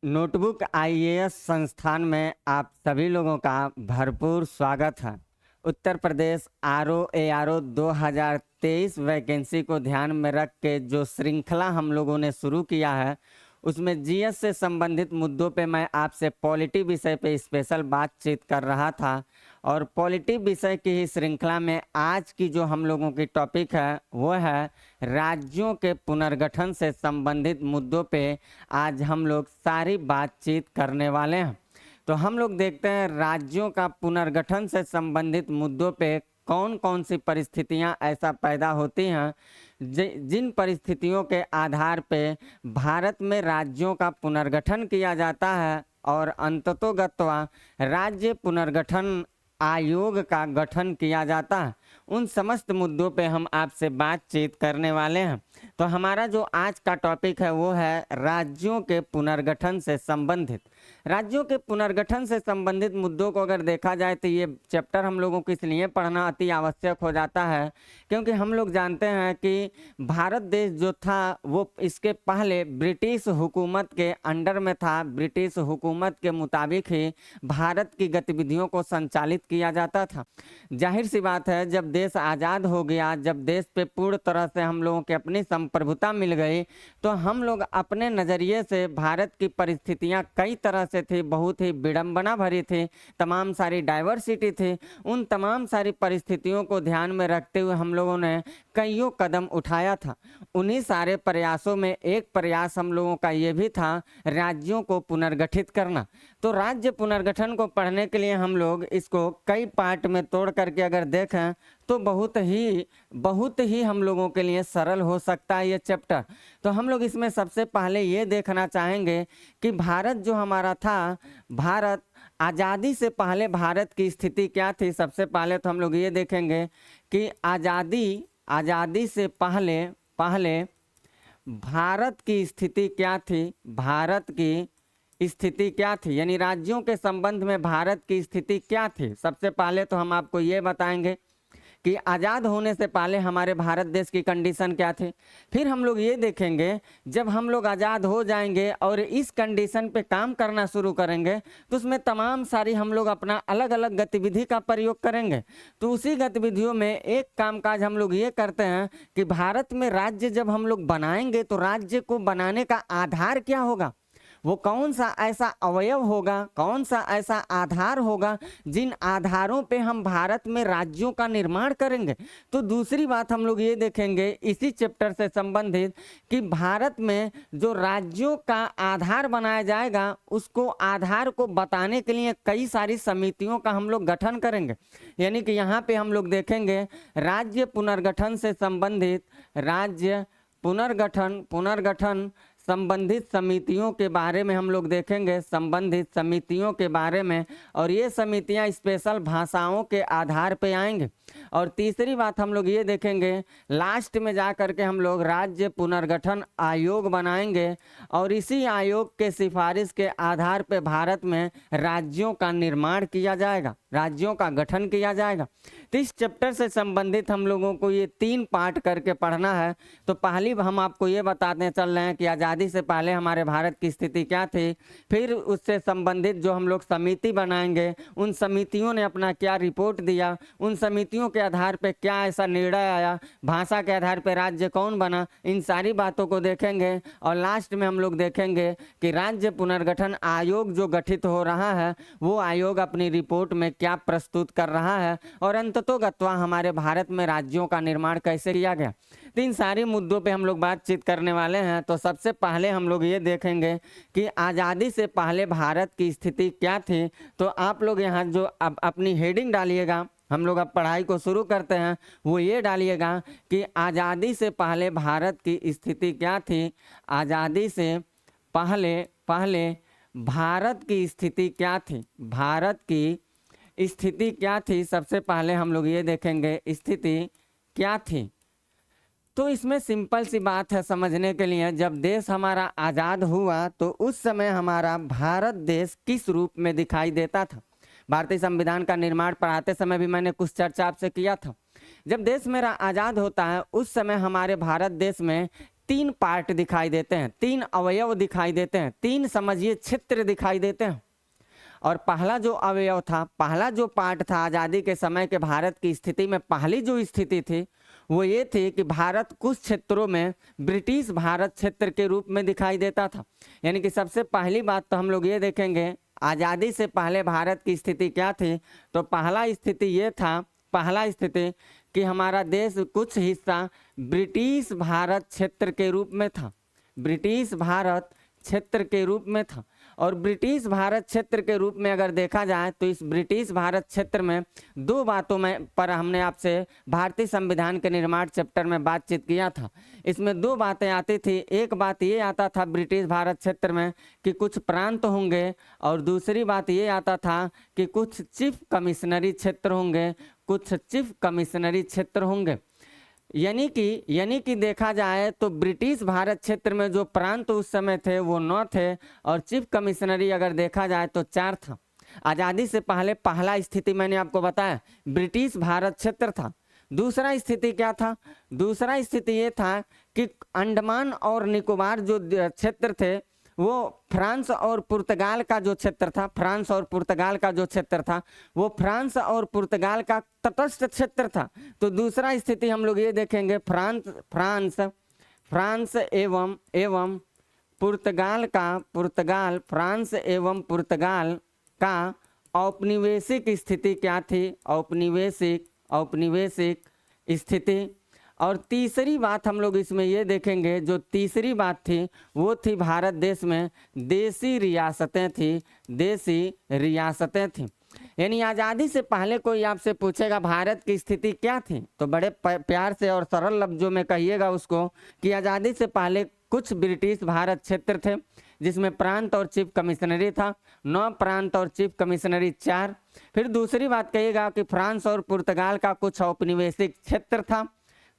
Notebook IAS संस्थान में आप सभी लोगों का भरपूर स्वागत है। उत्तर प्रदेश आरओ 2023 वैकेंसी को ध्यान में रख के जो श्रृंखला हम लोगों ने शुरू किया है, उसमें जीएस से संबंधित मुद्दों पे मैं आपसे पॉलिटी विषय पे स्पेशल बातचीत कर रहा था। और पॉलिटी विषय की ही श्रृंखला में आज की जो हम लोगों की टॉपिक है वो है राज्यों के पुनर्गठन से संबंधित मुद्दों पे आज हम लोग सारी बातचीत करने वाले हैं। तो हम लोग देखते हैं राज्यों का पुनर्गठन से संबंधित मुद्दों पे कौन कौन सी परिस्थितियां ऐसा पैदा होती हैं जिन परिस्थितियों के आधार पे भारत में राज्यों का पुनर्गठन किया जाता है और अंततोगत्वा राज्य पुनर्गठन आयोग का गठन किया जाता है। उन समस्त मुद्दों पे हम आपसे बातचीत करने वाले हैं। तो हमारा जो आज का टॉपिक है वो है राज्यों के पुनर्गठन से संबंधित। राज्यों के पुनर्गठन से संबंधित मुद्दों को अगर देखा जाए तो ये चैप्टर हम लोगों को इसलिए पढ़ना अति आवश्यक हो जाता है क्योंकि हम लोग जानते हैं कि भारत देश जो था वो इसके पहले ब्रिटिश हुकूमत के अंडर में था। ब्रिटिश हुकूमत के मुताबिक ही भारत की गतिविधियों को संचालित किया जाता था। जाहिर सी बात है, जब देश आज़ाद हो गया, जब देश पे पूर्ण तरह से हम लोगों की अपनी संप्रभुता मिल गई, तो हम लोग अपने नज़रिए से भारत की परिस्थितियां कई तरह से थी, बहुत ही विडंबना भरी थी, तमाम सारी डाइवर्सिटी थी। उन तमाम सारी परिस्थितियों को ध्यान में रखते हुए हम लोगों ने कईयों कदम उठाया था। उन्हीं सारे प्रयासों में एक प्रयास हम लोगों का ये भी था राज्यों को पुनर्गठित करना। तो राज्य पुनर्गठन को पढ़ने के लिए हम लोग इसको कई पार्ट में तोड़ करके अगर देखें तो बहुत ही हम लोगों के लिए सरल हो सकता है ये चैप्टर। तो हम लोग इसमें सबसे पहले ये देखना चाहेंगे कि भारत जो हमारा था, भारत आज़ादी से पहले भारत की स्थिति क्या थी। सबसे पहले तो हम लोग ये देखेंगे कि आज़ादी से पहले भारत की स्थिति क्या थी। भारत की स्थिति क्या थी, यानी राज्यों के संबंध में भारत की स्थिति क्या थी। सबसे पहले तो हम आपको ये बताएंगे कि आज़ाद होने से पहले हमारे भारत देश की कंडीशन क्या थी। फिर हम लोग ये देखेंगे जब हम लोग आज़ाद हो जाएंगे और इस कंडीशन पे काम करना शुरू करेंगे तो उसमें तमाम सारी हम लोग अपना अलग अलग गतिविधि का प्रयोग करेंगे। तो उसी गतिविधियों में एक कामकाज हम लोग ये करते हैं कि भारत में राज्य जब हम लोग बनाएंगे तो राज्य को बनाने का आधार क्या होगा, वो कौन सा ऐसा अवयव होगा, कौन सा ऐसा आधार होगा जिन आधारों पे हम भारत में राज्यों का निर्माण करेंगे। तो दूसरी बात हम लोग ये देखेंगे इसी चैप्टर से संबंधित कि भारत में जो राज्यों का आधार बनाया जाएगा उसको आधार को बताने के लिए कई सारी समितियों का हम लोग गठन करेंगे। यानी कि यहाँ पे हम लोग देखेंगे राज्य पुनर्गठन से संबंधित राज्य पुनर्गठन संबंधित समितियों के बारे में हम लोग देखेंगे, संबंधित समितियों के बारे में। और ये समितियां स्पेशल भाषाओं के आधार पे आएंगे। और तीसरी बात हम लोग ये देखेंगे, लास्ट में जा कर के हम लोग राज्य पुनर्गठन आयोग बनाएंगे और इसी आयोग के सिफारिश के आधार पे भारत में राज्यों का निर्माण किया जाएगा, राज्यों का गठन किया जाएगा। तो इस चैप्टर से संबंधित हम लोगों को ये 3 पार्ट करके पढ़ना है। तो पहली हम आपको ये बताते चल रहे हैं कि आज़ादी से पहले हमारे भारत की स्थिति क्या थी। फिर उससे संबंधित जो हम लोग समिति बनाएंगे, उन समितियों ने अपना क्या रिपोर्ट दिया, उन समितियों के आधार पे क्या ऐसा निर्णय आया, भाषा के आधार पे राज्य कौन बना, इन सारी बातों को देखेंगे। और लास्ट में हम लोग देखेंगे कि राज्य पुनर्गठन आयोग जो गठित हो रहा है वो आयोग अपनी रिपोर्ट में क्या प्रस्तुत कर रहा है और अंततोगत्वा हमारे भारत में राज्यों का निर्माण कैसे किया गया। तो इन सारे मुद्दों पे हम लोग बातचीत करने वाले हैं। तो सबसे पहले हम लोग ये देखेंगे कि आज़ादी से पहले भारत की स्थिति क्या थी। तो आप लोग यहाँ जो अब अपनी हेडिंग डालिएगा, हम लोग अब पढ़ाई को शुरू करते हैं, वो ये डालिएगा कि आज़ादी से पहले भारत की स्थिति क्या थी। आज़ादी से पहले भारत की स्थिति क्या थी, भारत की स्थिति क्या थी। सबसे पहले हम लोग ये देखेंगे स्थिति क्या थी। तो इसमें सिंपल सी बात है समझने के लिए, जब देश हमारा आज़ाद हुआ तो उस समय हमारा भारत देश किस रूप में दिखाई देता था। भारतीय संविधान का निर्माण पढ़ाते समय भी मैंने कुछ चर्चा आपसे किया था। जब देश मेरा आज़ाद होता है उस समय हमारे भारत देश में तीन पार्ट दिखाई देते हैं, तीन अवयव दिखाई देते हैं, तीन समझिए क्षेत्र दिखाई देते हैं। और पहला जो अवयव था, पहला जो पार्ट था आज़ादी के समय के भारत की स्थिति में, पहली जो स्थिति थी वो ये थी कि भारत कुछ क्षेत्रों में ब्रिटिश भारत क्षेत्र के रूप में दिखाई देता था। यानी कि सबसे पहली बात तो हम लोग ये देखेंगे आज़ादी से पहले भारत की स्थिति क्या थी। तो पहला स्थिति ये था, पहला स्थिति कि हमारा देश कुछ हिस्सा ब्रिटिश भारत क्षेत्र के रूप में था, ब्रिटिश भारत क्षेत्र के रूप में था। और ब्रिटिश भारत क्षेत्र के रूप में अगर देखा जाए तो इस ब्रिटिश भारत क्षेत्र में दो बातों में पर हमने आपसे भारतीय संविधान के निर्माण चैप्टर में बातचीत किया था। इसमें दो बातें आती थी। एक बात ये आता था ब्रिटिश भारत क्षेत्र में कि कुछ प्रांत होंगे, और दूसरी बात ये आता था कि कुछ चीफ कमिश्नरी क्षेत्र होंगे, कुछ चीफ कमिश्नरी क्षेत्र होंगे। यानी कि देखा जाए तो ब्रिटिश भारत क्षेत्र में जो प्रांत उस समय थे वो 9 थे, और चीफ कमिश्नरी अगर देखा जाए तो 4 था। आज़ादी से पहले पहला स्थिति मैंने आपको बताया ब्रिटिश भारत क्षेत्र था। दूसरा स्थिति क्या था? दूसरा स्थिति ये था कि अंडमान और निकोबार जो क्षेत्र थे वो फ्रांस और पुर्तगाल का जो क्षेत्र था, फ्रांस और पुर्तगाल का जो क्षेत्र था वो फ्रांस और पुर्तगाल का तटस्थ क्षेत्र था। तो दूसरा स्थिति हम लोग ये देखेंगे फ्रांस एवं पुर्तगाल फ्रांस एवं पुर्तगाल का औपनिवेशिक स्थिति क्या थी? औपनिवेशिक स्थिति। और तीसरी बात हम लोग इसमें ये देखेंगे, जो तीसरी बात थी वो थी भारत देश में देसी रियासतें थी। यानी आज़ादी से पहले कोई आपसे पूछेगा भारत की स्थिति क्या थी तो बड़े प्यार से और सरल लफ्जों में कहिएगा उसको कि आज़ादी से पहले कुछ ब्रिटिश भारत क्षेत्र थे जिसमें प्रांत और चीफ कमिश्नरी था, 9 प्रांत और चीफ कमिश्नरी 4। फिर दूसरी बात कहिएगा कि फ्रांस और पुर्तगाल का कुछ औपनिवेशिक क्षेत्र था,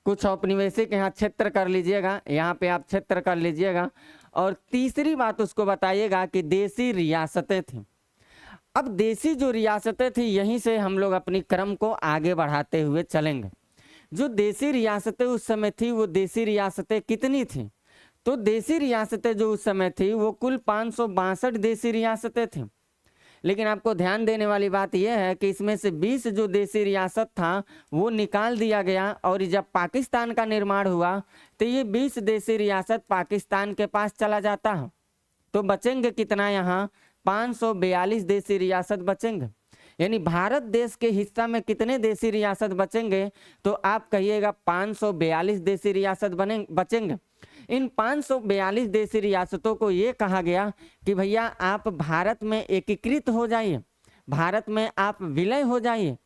कुछ औपनिवेशिक यहाँ क्षेत्र कर लीजिएगा, यहाँ पे आप क्षेत्र कर लीजिएगा। और तीसरी बात उसको बताइएगा कि देसी रियासतें थीं। अब देसी जो रियासतें थी यहीं से हम लोग अपनी क्रम को आगे बढ़ाते हुए चलेंगे। जो देसी रियासतें उस समय थी वो देसी रियासतें कितनी थी? तो देसी रियासतें जो उस समय थी वो कुल 562 देसी रियासतें थीं। लेकिन आपको ध्यान देने वाली बात यह है कि इसमें से 20 जो देसी रियासत था वो निकाल दिया गया, और जब पाकिस्तान का निर्माण हुआ तो ये 20 देसी रियासत पाकिस्तान के पास चला जाता है। तो बचेंगे कितना? यहाँ 542 देसी रियासत बचेंगे। यानी भारत देश के हिस्सा में कितने देसी रियासत बचेंगे? तो आप कहिएगा 542 देसी रियासत बचेंगे। इन 542 देसी रियासतों को ये कहा गया कि भैया आप भारत में एकीकृत हो जाइए, भारत में आप विलय हो जाइए।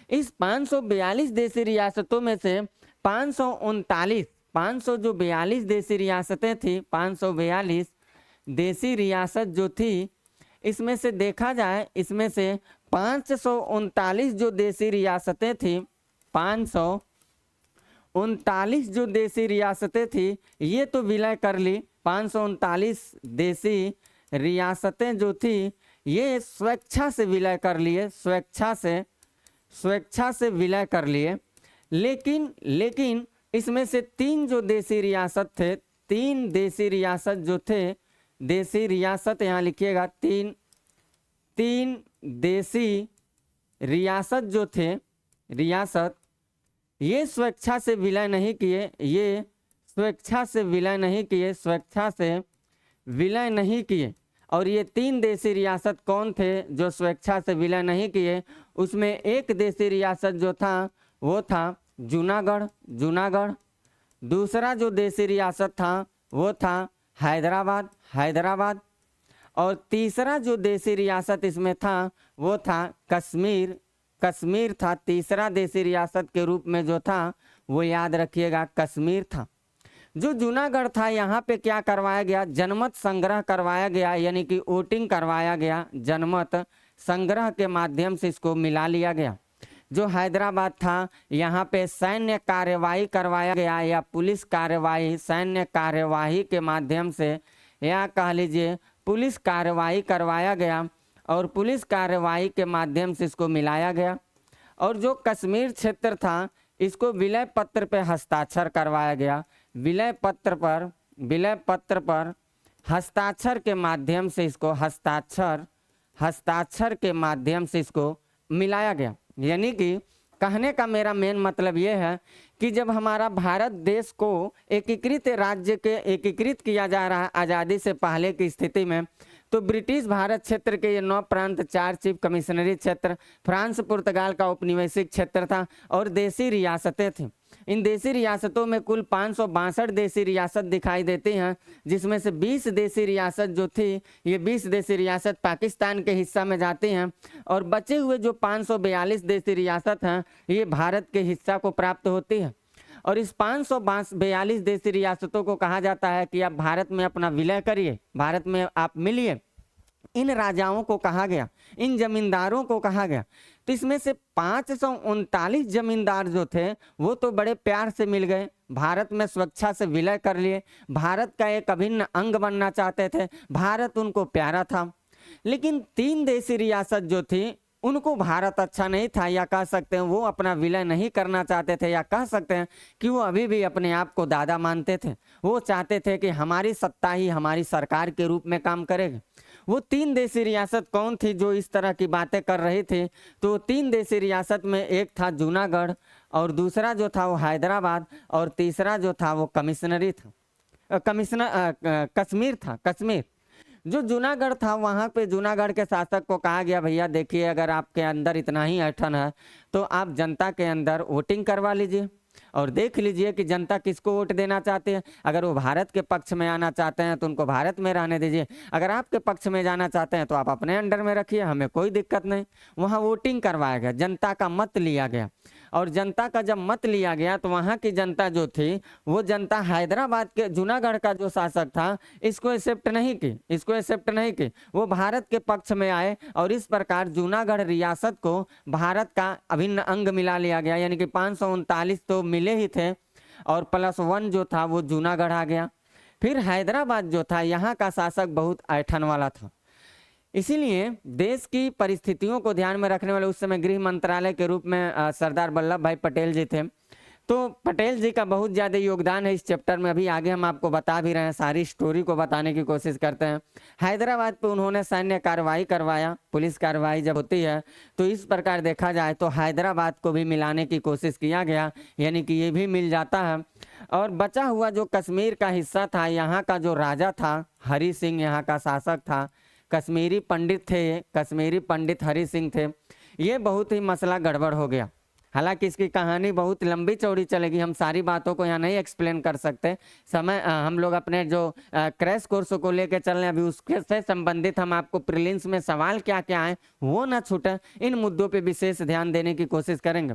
इस 542 देसी रियासतों में से 542 देसी रियासतें थी, 542 देसी रियासत जो थी, इसमें से देखा जाए इसमें से 539 जो देसी रियासतें थी, 539 जो देसी रियासतें थी ये तो विलय कर ली। 539 देसी रियासतें जो थी ये स्वेच्छा से विलय कर लिए, स्वेच्छा से विलय कर लिए। लेकिन इसमें से 3 जो देसी रियासत थे, 3 देसी रियासत जो थे, देसी रियासत यहाँ लिखिएगा, 3 देसी रियासत जो थे, रियासत ये स्वेच्छा से विलय नहीं किए, ये स्वेच्छा से विलय नहीं किए, स्वेच्छा से विलय नहीं किए। और ये 3 देसी रियासत कौन थे जो स्वेच्छा से विलय नहीं किए? उसमें एक देसी रियासत जो था वो था जूनागढ़। दूसरा जो देसी रियासत था वो था हैदराबाद। और तीसरा जो देसी रियासत इसमें था वो था कश्मीर था। तीसरा देसी रियासत के रूप में जो था वो याद रखिएगा कश्मीर था। जो जूनागढ़ था यहाँ पे क्या करवाया गया? जनमत संग्रह करवाया गया, यानी कि वोटिंग करवाया गया, जनमत संग्रह के माध्यम से इसको मिला लिया गया। जो हैदराबाद था यहाँ पे सैन्य कार्यवाही करवाया गया, या पुलिस कार्यवाही, सैन्य कार्यवाही के माध्यम से, या कह लीजिए पुलिस कार्यवाही करवाया गया, और पुलिस कार्यवाही के माध्यम से इसको मिलाया गया। और जो कश्मीर क्षेत्र था इसको विलय पत्र पे हस्ताक्षर करवाया गया, विलय पत्र पर विलय पत्र पर हस्ताक्षर के माध्यम से इसको हस्ताक्षर के माध्यम से इसको मिलाया गया। यानी कि कहने का मेरा मेन मतलब ये है कि जब हमारा भारत देश को एकीकृत किया जा रहा है आज़ादी से पहले की स्थिति में, तो ब्रिटिश भारत क्षेत्र के ये 9 प्रांत, 4 चीफ कमिश्नरी क्षेत्र, फ्रांस पुर्तगाल का उपनिवेशिक क्षेत्र था और देसी रियासतें थीं। इन देसी रियासतों में कुल 562 देसी रियासत दिखाई देती हैं, जिसमें से 20 देसी रियासत जो थी, ये 20 देसी रियासत पाकिस्तान के हिस्सा में जाती हैं और बचे हुए जो 542 देसी रियासत हैं ये भारत के हिस्सा को प्राप्त होती है। और इस 542 देसी रियासतों को कहा जाता है कि आप भारत में अपना विलय करिए, भारत में आप मिलिए। इन राजाओं को कहा गया, इन जमींदारों को कहा गया। तो इसमें से 539 जमींदार जो थे वो तो बड़े प्यार से मिल गए, भारत में स्वेच्छा से विलय कर लिए, भारत का एक अभिन्न अंग बनना चाहते थे, भारत उनको प्यारा था। लेकिन 3 देसी रियासत जो थी उनको भारत अच्छा नहीं था, या कह सकते हैं वो अपना विलय नहीं करना चाहते थे, या कह सकते हैं कि वो अभी भी अपने आप को दादा मानते थे। वो चाहते थे कि हमारी सत्ता ही हमारी सरकार के रूप में काम करेगी। वो 3 देसी रियासत कौन थी जो इस तरह की बातें कर रही थी? तो 3 देसी रियासत में एक था जूनागढ़, और दूसरा जो था वो हैदराबाद, और तीसरा जो था वो कश्मीर था। कश्मीर जो जूनागढ़ था, वहाँ पे जूनागढ़ के शासक को कहा गया, भैया देखिए अगर आपके अंदर इतना ही ऐठन है तो आप जनता के अंदर वोटिंग करवा लीजिए और देख लीजिए कि जनता किसको वोट देना चाहते हैं। अगर वो भारत के पक्ष में आना चाहते हैं तो उनको भारत में रहने दीजिए, अगर आपके पक्ष में जाना चाहते हैं तो आप अपने अंडर में रखिए, हमें कोई दिक्कत नहीं। वहाँ वोटिंग करवाया गया, जनता का मत लिया गया, और जनता का जब मत लिया गया तो वहाँ की जनता जो थी वो जनता हैदराबाद के जूनागढ़ का जो शासक था इसको एक्सेप्ट नहीं की, वो भारत के पक्ष में आए और इस प्रकार जूनागढ़ रियासत को भारत का अभिन्न अंग मिला लिया गया। यानी कि 539 तो मिले ही थे और +1 जो था वो जूनागढ़ आ गया। फिर हैदराबाद जो था यहाँ का शासक बहुत ऐठन वाला था, इसीलिए देश की परिस्थितियों को ध्यान में रखने वाले उस समय गृह मंत्रालय के रूप में सरदार वल्लभ भाई पटेल जी थे। तो पटेल जी का बहुत ज़्यादा योगदान है इस चैप्टर में, अभी आगे हम आपको बता भी रहे हैं, सारी स्टोरी को बताने की कोशिश करते हैं। हैदराबाद पे उन्होंने सैन्य कार्रवाई करवाया, पुलिस कार्रवाई जब होती है तो इस प्रकार देखा जाए तो हैदराबाद को भी मिलाने की कोशिश किया गया, यानी कि ये भी मिल जाता है। और बचा हुआ जो कश्मीर का हिस्सा था, यहाँ का जो राजा था हरि सिंह, यहाँ का शासक था, कश्मीरी पंडित थे, कश्मीरी पंडित हरि सिंह थे। ये बहुत ही मसला गड़बड़ हो गया। हालांकि इसकी कहानी बहुत लंबी चौड़ी चलेगी, हम सारी बातों को यहाँ नहीं एक्सप्लेन कर सकते। हम लोग अपने जो क्रैश कोर्स को लेकर चल रहे हैं अभी उसके से संबंधित हम आपको प्रीलिम्स में सवाल क्या क्या आए वो ना छूटे, इन मुद्दों पे विशेष ध्यान देने की कोशिश करेंगे।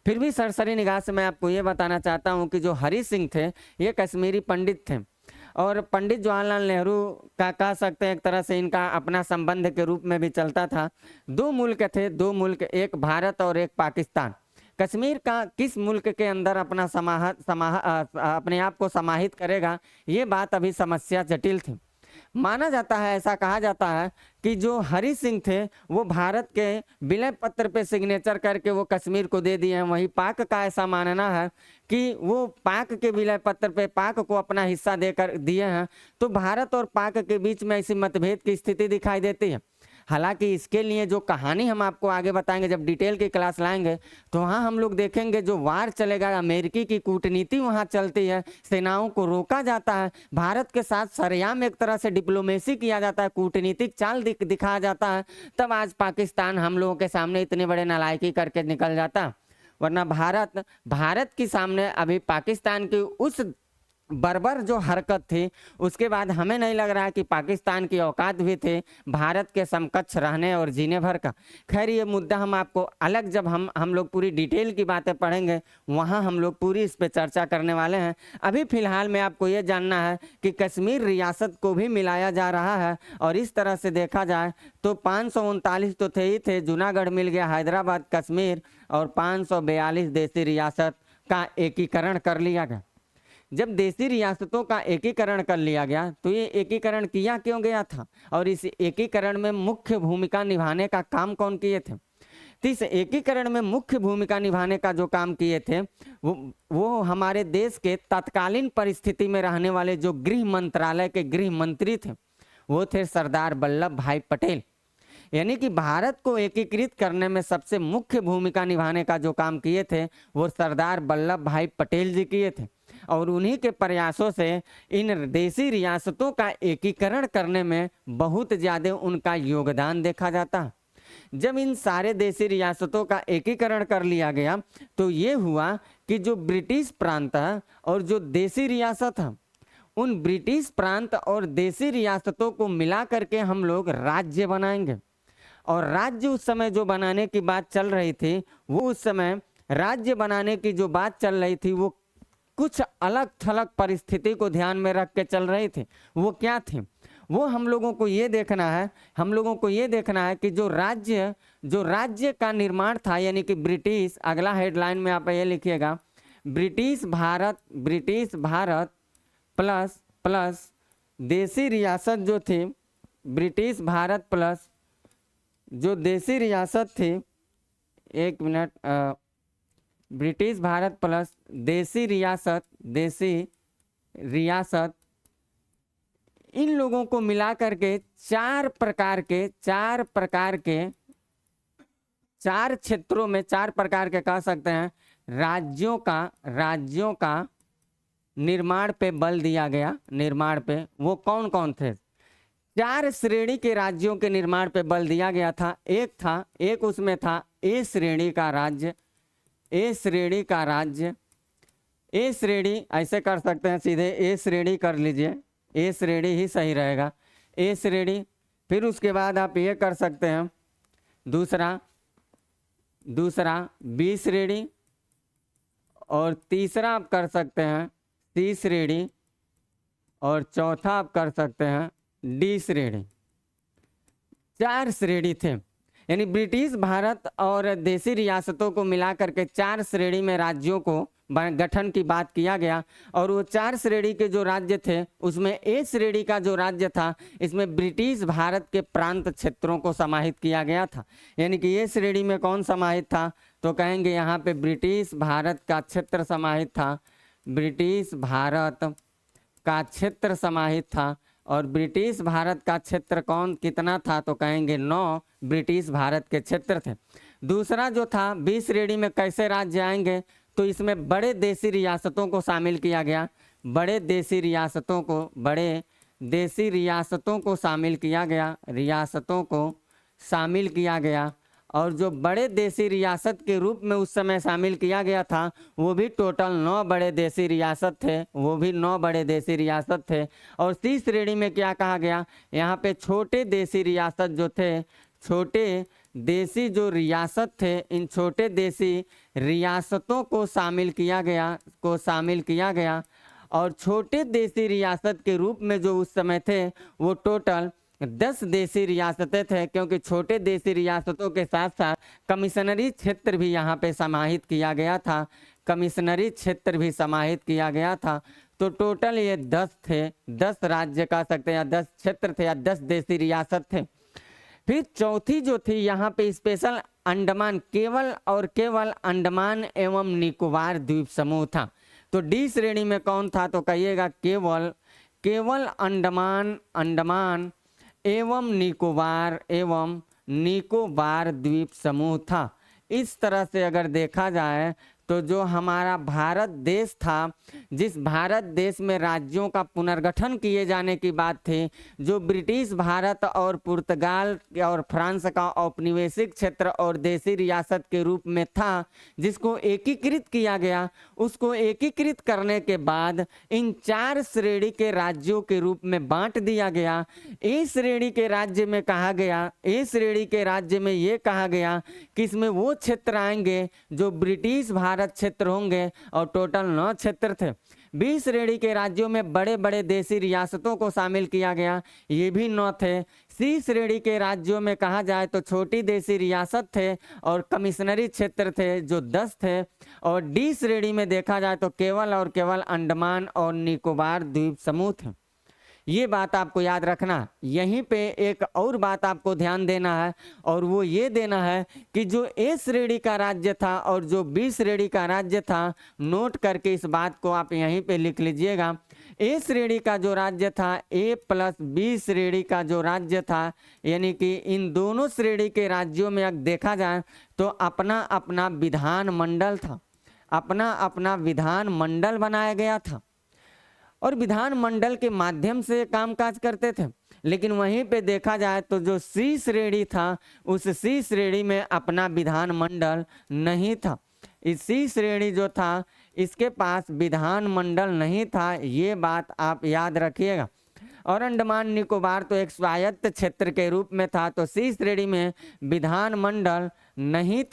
फिर भी सरसरी निगाह से मैं आपको ये बताना चाहता हूँ कि जो हरि सिंह थे ये कश्मीरी पंडित थे, और पंडित जवाहरलाल नेहरू का कह सकते हैं एक तरह से इनका अपना संबंध के रूप में भी चलता था। 2 मुल्क थे, 2 मुल्क, एक भारत और एक पाकिस्तान। कश्मीर का किस मुल्क के अंदर अपना अपने आप को समाहित करेगा, ये बात अभी समस्या जटिल थी। माना जाता है, ऐसा कहा जाता है कि जो हरि सिंह थे वो भारत के विलय पत्र पे सिग्नेचर करके वो कश्मीर को दे दिए हैं। वहीं पाक का ऐसा मानना है कि वो पाक के विलय पत्र पे पाक को अपना हिस्सा देकर दिए हैं। तो भारत और पाक के बीच में ऐसी मतभेद की स्थिति दिखाई देती है। हालांकि इसके लिए जो कहानी हम आपको आगे बताएंगे, जब डिटेल की क्लास लाएंगे तो वहाँ हम लोग देखेंगे जो वार चलेगा, अमेरिकी की कूटनीति वहाँ चलती है, सेनाओं को रोका जाता है, भारत के साथ सरेआम एक तरह से डिप्लोमेसी किया जाता है, कूटनीतिक चाल दिखाया जाता है। तब आज पाकिस्तान हम लोगों के सामने इतने बड़े नालायकी करके निकल जाता, वरना भारत के सामने अभी पाकिस्तान की उस बर्बर जो हरकत थी उसके बाद हमें नहीं लग रहा है कि पाकिस्तान की औकात भी थे भारत के समकक्ष रहने और जीने भर का। खैर ये मुद्दा हम आपको अलग, जब हम लोग पूरी डिटेल की बातें पढ़ेंगे वहाँ हम लोग पूरी इस पे चर्चा करने वाले हैं। अभी फिलहाल में आपको ये जानना है कि कश्मीर रियासत को भी मिलाया जा रहा है, और इस तरह से देखा जाए तो 539 तो थे ही थे, जूनागढ़ मिल गया, हैदराबाद, कश्मीर, और 542 देसी रियासत का एकीकरण कर लिया गया। जब देसी रियासतों का एकीकरण कर लिया गया तो ये एकीकरण किया क्यों गया था, और इस एकीकरण में मुख्य भूमिका निभाने का काम कौन किए थे? तो इस एकीकरण में मुख्य भूमिका निभाने का जो काम किए थे वो हमारे देश के तत्कालीन परिस्थिति में रहने वाले जो गृह मंत्रालय के गृह मंत्री थे वो थे सरदार वल्लभ भाई पटेल। यानी कि भारत को एकीकृत करने में सबसे मुख्य भूमिका निभाने का जो काम किए थे वो सरदार वल्लभ भाई पटेल जी किए थे, और उन्हीं के प्रयासों से इन देशी रियासतों का एकीकरण करने में बहुत ज़्यादा उनका योगदान देखा जाता है। जब इन सारे देशी रियासतों का एकीकरण कर लिया गया तो ये हुआ कि जो ब्रिटिश प्रांत है और जो देशी रियासत है, उन ब्रिटिश प्रांत और देशी रियासतों को मिला करके हम लोग राज्य बनाएंगे। और राज्य उस समय जो बनाने की बात चल रही थी, वो उस समय राज्य बनाने की जो बात चल रही थी वो कुछ अलग थलग परिस्थिति को ध्यान में रख के चल रही थी। वो क्या थी? वो हम लोगों को ये देखना है कि जो राज्य का निर्माण था, यानी कि ब्रिटिश, अगला हेडलाइन में आप ये लिखिएगा, ब्रिटिश भारत प्लस देशी रियासत जो थी, ब्रिटिश भारत प्लस जो देशी रियासत थी, एक मिनट, ब्रिटिश भारत प्लस देशी रियासत, इन लोगों को मिला करके चार प्रकार के चार क्षेत्रों में, चार प्रकार के कह सकते हैं, राज्यों का निर्माण पे बल दिया गया। निर्माण पे वो कौन कौन थे? चार श्रेणी के राज्यों के निर्माण पे बल दिया गया था। एक उसमें था ए श्रेणी का राज्य। ए श्रेणी ऐसे कर सकते हैं, सीधे ए श्रेणी कर लीजिए, ए श्रेणी ही सही रहेगा, ए श्रेणी। फिर उसके बाद आप ये कर सकते हैं, दूसरा बी श्रेणी, और तीसरा आप कर सकते हैं सी श्रेणी, और चौथा आप कर सकते हैं डी श्रेणी। चार श्रेणी थे, यानी ब्रिटिश भारत और देशी रियासतों को मिला करके चार श्रेणी में राज्यों को गठन की बात किया गया। और वो चार श्रेणी के जो राज्य थे उसमें ए श्रेणी का जो राज्य था, इसमें ब्रिटिश भारत के प्रांत क्षेत्रों को समाहित किया गया था। यानी कि ये श्रेणी में कौन समाहित था? तो कहेंगे यहाँ पे ब्रिटिश भारत का क्षेत्र समाहित था, ब्रिटिश भारत का क्षेत्र समाहित था। और ब्रिटिश भारत का क्षेत्र कितना था? तो कहेंगे 9 ब्रिटिश भारत के क्षेत्र थे। दूसरा जो था बी श्रेणी में कैसे राज्य आएंगे? तो इसमें बड़े देशी रियासतों को शामिल किया गया, बड़े देशी रियासतों को शामिल किया गया। और जो बड़े देशी रियासत के रूप में उस समय शामिल किया गया था वो भी टोटल 9 बड़े देशी रियासत थे। और सी श्रेणी में क्या कहा गया? यहाँ पे छोटे देशी रियासत जो थे, छोटे देशी जो रियासत थे, इन छोटे देशी रियासतों को शामिल किया गया। और छोटे देशी रियासत के रूप में जो उस समय थे वो टोटल 10 देशी रियासतें थे, क्योंकि छोटे देशी रियासतों के साथ साथ कमिश्नरी क्षेत्र भी यहाँ पे समाहित किया गया था। तो टोटल ये 10 थे, 10 राज्य कह सकते हैं, या 10 क्षेत्र थे, या 10 देशी रियासत थे। फिर चौथी जो थी यहाँ पे स्पेशल अंडमान, केवल अंडमान एवं निकोबार द्वीप समूह था। तो डी श्रेणी में कौन था? तो कहिएगा केवल अंडमान एवं निकोबार द्वीप समूह था। इस तरह से अगर देखा जाए तो जो हमारा भारत देश था, जिस भारत देश में राज्यों का पुनर्गठन किए जाने की बात थी, जो ब्रिटिश भारत और पुर्तगाल और फ्रांस का औपनिवेशिक क्षेत्र और देशी रियासत के रूप में था, जिसको एकीकृत किया गया, उसको एकीकृत करने के बाद इन 4 श्रेणी के राज्यों के रूप में बांट दिया गया। ए श्रेणी के राज्य में ये कहा गया कि इसमें वो क्षेत्र आएंगे जो ब्रिटिश भारत क्षेत्र होंगे, और टोटल 9 क्षेत्र थे। बी श्रेणी के राज्यों में बड़े बड़े देशी रियासतों को शामिल किया गया, ये भी 9 थे। सी श्रेणी के राज्यों में कहा जाए तो छोटी देशी रियासत थे और कमिश्नरी क्षेत्र थे जो 10 थे। और डी श्रेणी में देखा जाए तो केवल अंडमान और निकोबार द्वीप समूह थे। ये बात आपको याद रखना। यहीं पे एक और बात आपको ध्यान देना है, और वो ये देना है कि जो ए श्रेणी का राज्य था और जो बी श्रेणी का राज्य था, नोट करके इस बात को आप यहीं पे लिख लीजिएगा। ए श्रेणी का जो राज्य था, ए प्लस बी श्रेणी का जो राज्य था, यानी कि इन दोनों श्रेणी के राज्यों में अगर देखा जाए तो अपना अपना विधान मंडल था, अपना अपना विधान मंडल बनाया गया था और विधान मंडल के माध्यम से कामकाज करते थे। लेकिन वहीं पे देखा जाए तो जो सी श्रेणी था, उस सी श्रेणी में अपना विधान मंडल नहीं था। इस सी श्रेणी जो था, इसके पास विधान मंडल नहीं था, ये बात आप याद रखिएगा। और अंडमान निकोबार तो एक स्वायत्त क्षेत्र के रूप में था, तो सी श्रेणी में विधान मंडल नहीं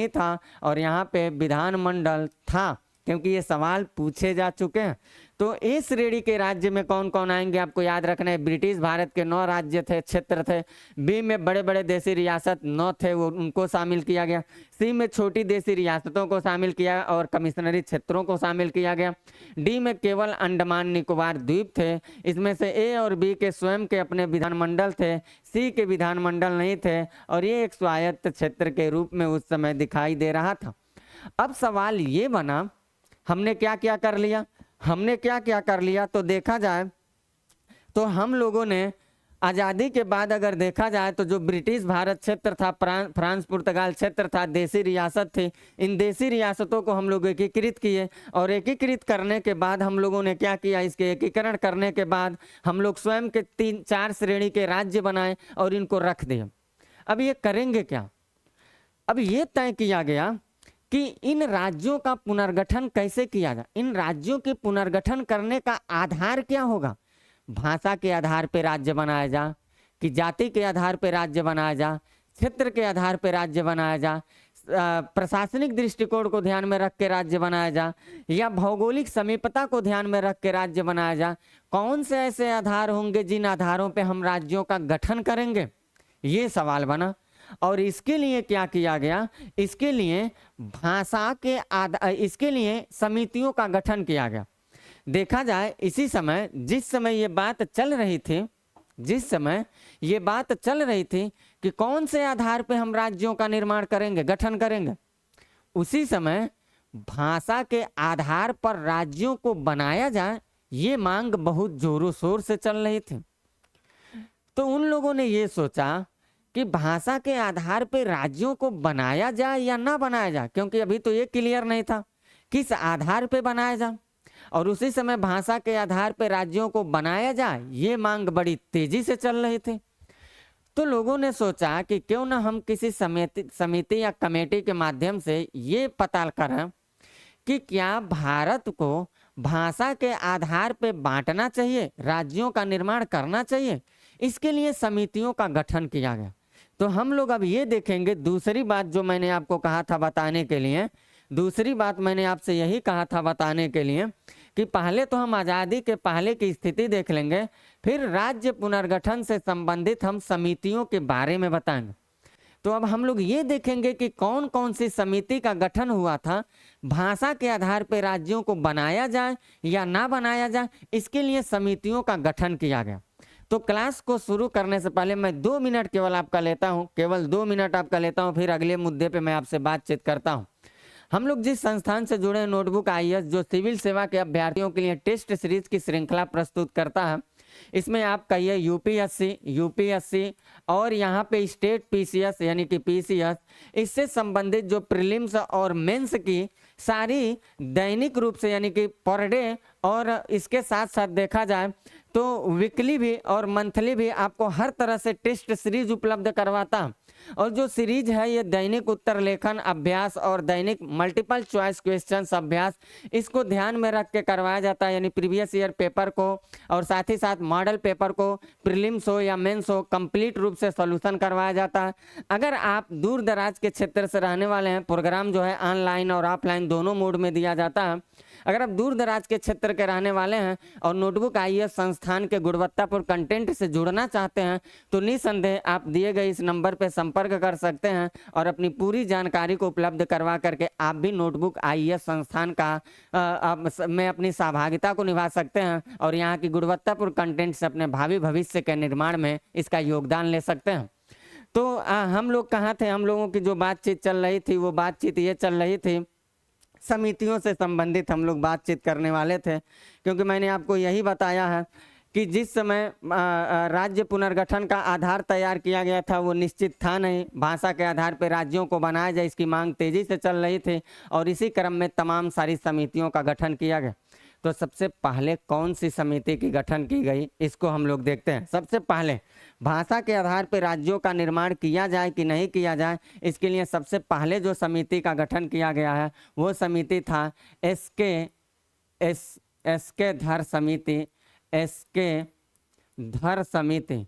था और यहाँ पे विधान मंडल था, क्योंकि ये सवाल पूछे जा चुके हैं। तो ए श्रेणी के राज्य में कौन कौन आएंगे आपको याद रखना है। ब्रिटिश भारत के 9 राज्य थे, क्षेत्र थे। बी में बड़े बड़े देसी रियासत 9 थे, वो उनको शामिल किया गया। सी में छोटी देसी रियासतों को शामिल किया और कमिश्नरी क्षेत्रों को शामिल किया गया। डी में केवल अंडमान निकोबार द्वीप थे। इसमें से ए और बी के स्वयं के अपने विधानमंडल थे, सी के विधानमंडल नहीं थे और ये एक स्वायत्त क्षेत्र के रूप में उस समय दिखाई दे रहा था। अब सवाल ये बना, हमने क्या क्या कर लिया, तो देखा जाए तो हम लोगों ने आज़ादी के बाद अगर देखा जाए तो जो ब्रिटिश भारत क्षेत्र था, फ्रांस पुर्तगाल क्षेत्र था, देसी रियासत थी, इन देसी रियासतों को हम लोग एकीकृत किए और एकीकृत करने के बाद हम लोगों ने क्या किया, इसके एकीकरण करने के बाद हम लोग स्वयं के 3-4 श्रेणी के राज्य बनाए और इनको रख दिए। अब ये करेंगे क्या? अब ये तय किया गया कि इन राज्यों का पुनर्गठन कैसे किया जाए। इन राज्यों के पुनर्गठन करने का आधार क्या होगा? भाषा के आधार पर राज्य बनाया जा, कि जाति के आधार पर राज्य बनाया जा, क्षेत्र के आधार पर राज्य बनाया जा, प्रशासनिक दृष्टिकोण को ध्यान में रख के राज्य बनाया जा, या भौगोलिक समीपता को ध्यान में रख के राज्य बनाया जा। कौन से ऐसे आधार होंगे जिन आधारों पर हम राज्यों का गठन करेंगे, ये सवाल बना। और इसके लिए क्या किया गया, इसके लिए इसके लिए समितियों का गठन किया गया। देखा जाए इसी समय जिस समय ये बात चल रही थी कि कौन से आधार पे हम राज्यों का निर्माण करेंगे, गठन करेंगे, उसी समय भाषा के आधार पर राज्यों को बनाया जाए, ये मांग बहुत जोरों शोर से चल रही थी। तो उन लोगों ने ये सोचा कि भाषा के आधार पर राज्यों को बनाया जाए या ना बनाया जाए, क्योंकि अभी तो ये क्लियर नहीं था किस आधार पे बनाया जाए। और उसी समय भाषा के आधार पर राज्यों को बनाया जाए, ये मांग बड़ी तेजी से चल रही थी। तो लोगों ने सोचा कि क्यों ना हम किसी समिति या कमेटी के माध्यम से ये पता करें कि क्या भारत को भाषा के आधार पर बांटना चाहिए, राज्यों का निर्माण करना चाहिए। इसके लिए समितियों का गठन किया गया। तो हम लोग अब ये देखेंगे, दूसरी बात जो मैंने आपको कहा था बताने के लिए, दूसरी बात मैंने आपसे यही कहा था बताने के लिए कि पहले तो हम आज़ादी के पहले की स्थिति देख लेंगे, फिर राज्य पुनर्गठन से संबंधित हम समितियों के बारे में बताएंगे। तो अब हम लोग ये देखेंगे कि कौन कौन सी समिति का गठन हुआ था, भाषा के आधार पर राज्यों को बनाया जाए या ना बनाया जाए, इसके लिए समितियों का गठन किया गया। तो क्लास को शुरू करने से पहले मैं 2 मिनट केवल आपका लेता हूं, केवल 2 मिनट आपका लेता हूं, फिर अगले मुद्दे पे मैं आपसे बातचीत करता हूं। हम लोग जिस संस्थान से जुड़े हैं, नोटबुक आईएएस, जो सिविल सेवा के अभ्यर्थियों के लिए टेस्ट सीरीज की श्रृंखला प्रस्तुत करता है। इसमें आप कहिए यूपीएससी और यहाँ पे स्टेट पीसीएस यानी कि पीसीएस, इससे संबंधित जो प्रीलिम्स और मेंस की सारी दैनिक रूप से यानी कि पर डे, और इसके साथ साथ देखा जाए तो वीकली भी और मंथली भी आपको हर तरह से टेस्ट सीरीज उपलब्ध करवाता। और जो सीरीज है ये दैनिक उत्तर लेखन अभ्यास और दैनिक मल्टीपल चॉइस क्वेश्चंस अभ्यास, इसको ध्यान में रख के करवाया जाता है। यानी प्रीवियस ईयर पेपर को और साथ ही साथ मॉडल पेपर को, प्रीलिम्स हो या मेंस हो, कंप्लीट रूप से सॉल्यूशन करवाया जाता है। अगर आप दूर दराज के क्षेत्र से रहने वाले हैं, प्रोग्राम जो है ऑनलाइन और ऑफलाइन दोनों मोड में दिया जाता है। अगर आप दूर दराज के क्षेत्र के रहने वाले हैं और नोटबुक आईएएस संस्थान के गुणवत्तापूर्ण कंटेंट से जुड़ना चाहते हैं तो निसंदेह आप दिए गए इस नंबर पर संपर्क कर सकते हैं और अपनी पूरी जानकारी को उपलब्ध करवा करके आप भी नोटबुक आईएएस संस्थान में अपनी सहभागिता को निभा सकते हैं और यहाँ की गुणवत्तापूर्ण कंटेंट से अपने भावी भविष्य के निर्माण में इसका योगदान ले सकते हैं। तो हम लोग कहाँ थे, हम लोगों की जो बातचीत चल रही थी वो बातचीत ये चल रही थी, समितियों से संबंधित हम लोग बातचीत करने वाले थे, क्योंकि मैंने आपको यही बताया है कि जिस समय राज्य पुनर्गठन का आधार तैयार किया गया था वो निश्चित था नहीं। भाषा के आधार पर राज्यों को बनाया जाए इसकी मांग तेजी से चल रही थी और इसी क्रम में तमाम सारी समितियों का गठन किया गया। तो सबसे पहले कौन सी समिति की गठन की गई इसको हम लोग देखते हैं। सबसे पहले भाषा के आधार पर राज्यों का निर्माण किया जाए कि नहीं किया जाए, इसके लिए सबसे पहले जो समिति का गठन किया गया है वो समिति था एसके धर समिति। एसके धर समिति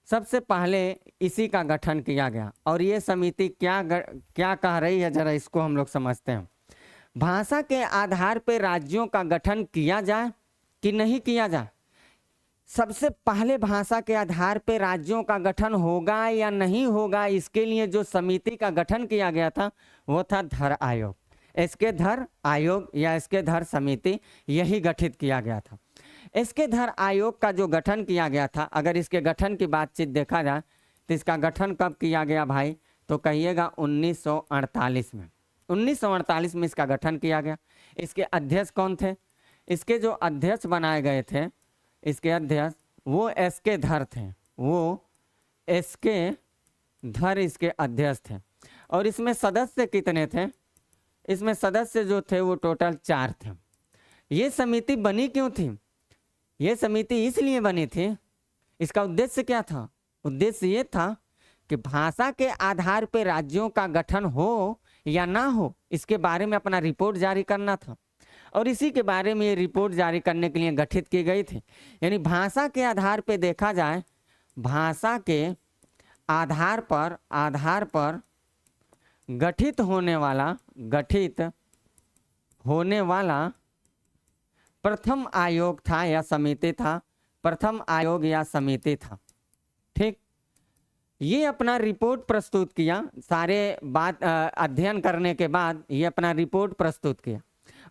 सबसे पहले इसी का गठन किया गया और ये समिति क्या कह रही है, जरा इसको हम लोग समझते हैं। भाषा के आधार पर राज्यों का गठन किया जाए कि नहीं किया जाए, सबसे पहले भाषा के आधार पर राज्यों का गठन होगा या नहीं होगा, इसके लिए जो समिति का गठन किया गया था वो था धर आयोग। इसके धर आयोग या इसके धर समिति यही गठित किया गया था। इसके धर आयोग का जो गठन किया गया था, अगर इसके गठन की बातचीत देखा जाए तो इसका गठन कब किया गया भाई, तो कहिएगा 1948 में। 1948 में इसका गठन किया गया। इसके अध्यक्ष कौन थे, इसके जो अध्यक्ष बनाए गए थे, इसके अध्यक्ष वो एसके धर थे, वो एसके धर इसके अध्यक्ष थे। और इसमें सदस्य कितने थे, इसमें सदस्य जो थे वो टोटल 4 थे। ये समिति बनी क्यों थी, ये समिति इसलिए बनी थी, इसका उद्देश्य क्या था, उद्देश्य ये था कि भाषा के आधार पर राज्यों का गठन हो या ना हो इसके बारे में अपना रिपोर्ट जारी करना था और इसी के बारे में ये रिपोर्ट जारी करने के लिए गठित की गई थी। यानी भाषा के आधार पर देखा जाए, भाषा के आधार पर गठित होने वाला प्रथम आयोग था या समिति था, प्रथम आयोग या समिति था। ठीक, ये अपना रिपोर्ट प्रस्तुत किया, सारे बात अध्ययन करने के बाद ये अपना रिपोर्ट प्रस्तुत किया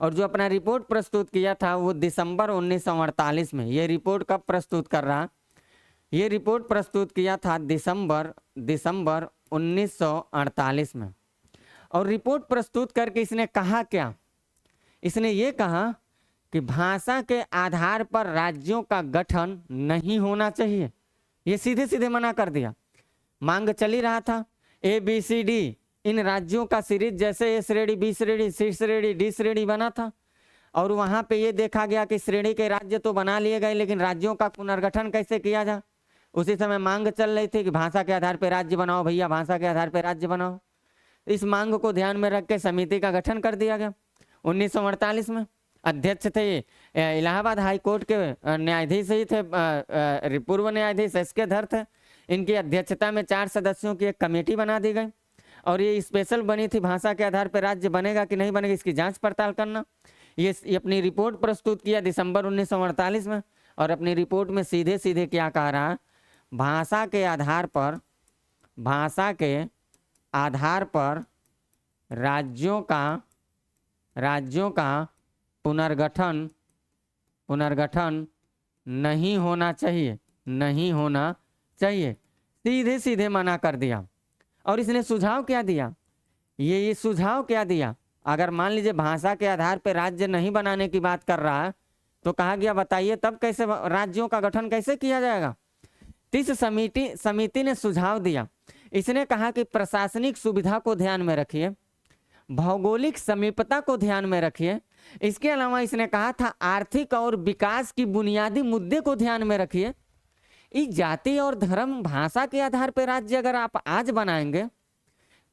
और जो अपना रिपोर्ट प्रस्तुत किया था वो दिसंबर 1948 में। ये रिपोर्ट कब प्रस्तुत कर रहा, ये रिपोर्ट प्रस्तुत किया था दिसंबर 1948 में। और रिपोर्ट प्रस्तुत करके इसने कहा क्या, इसने ये कहा कि भाषा के आधार पर राज्यों का गठन नहीं होना चाहिए। ये सीधे सीधे मना कर दिया। मांग चली रहा था ABCD इन राज्यों का सीरीज, जैसे A श्रेणी, B श्रेणी, C श्रेणी, D श्रेणी बना था और वहाँ पे ये देखा गया कि श्रेणी के राज्य तो बना लिए गए लेकिन राज्यों का पुनर्गठन कैसे किया जाए। उसी समय मांग चल रही थी कि भाषा के आधार पर राज्य बनाओ भैया, भाषा के आधार पर राज्य बनाओ। इस मांग को ध्यान में रख के समिति का गठन कर दिया गया 1948 में। अध्यक्ष थे इलाहाबाद हाई कोर्ट के न्यायाधीश ही थे, पूर्व न्यायाधीश एसके धर थे। इनकी अध्यक्षता में 4 सदस्यों की एक कमेटी बना दी गई और ये स्पेशल बनी थी भाषा के आधार पर राज्य बनेगा कि नहीं बनेगा इसकी जांच पड़ताल करना। ये अपनी रिपोर्ट प्रस्तुत किया दिसंबर 1948 में और अपनी रिपोर्ट में सीधे सीधे क्या कह रहा है, भाषा के आधार पर राज्यों का पुनर्गठन नहीं होना चाहिए, सीधे सीधे मना कर दिया। और इसने सुझाव क्या दिया, ये सुझाव क्या दिया, अगर मान लीजिए भाषा के आधार पर राज्य नहीं बनाने की बात कर रहा है तो कहा गया बताइए तब कैसे राज्यों का गठन कैसे किया जाएगा। इस समिति ने सुझाव दिया, इसने कहा कि प्रशासनिक सुविधा को ध्यान में रखिए, भौगोलिक समीपता को ध्यान में रखिए, इसके अलावा इसने कहा था आर्थिक और विकास की बुनियादी मुद्दे को ध्यान में रखिए। इस जाति और धर्म भाषा के आधार पर राज्य अगर आप आज बनाएंगे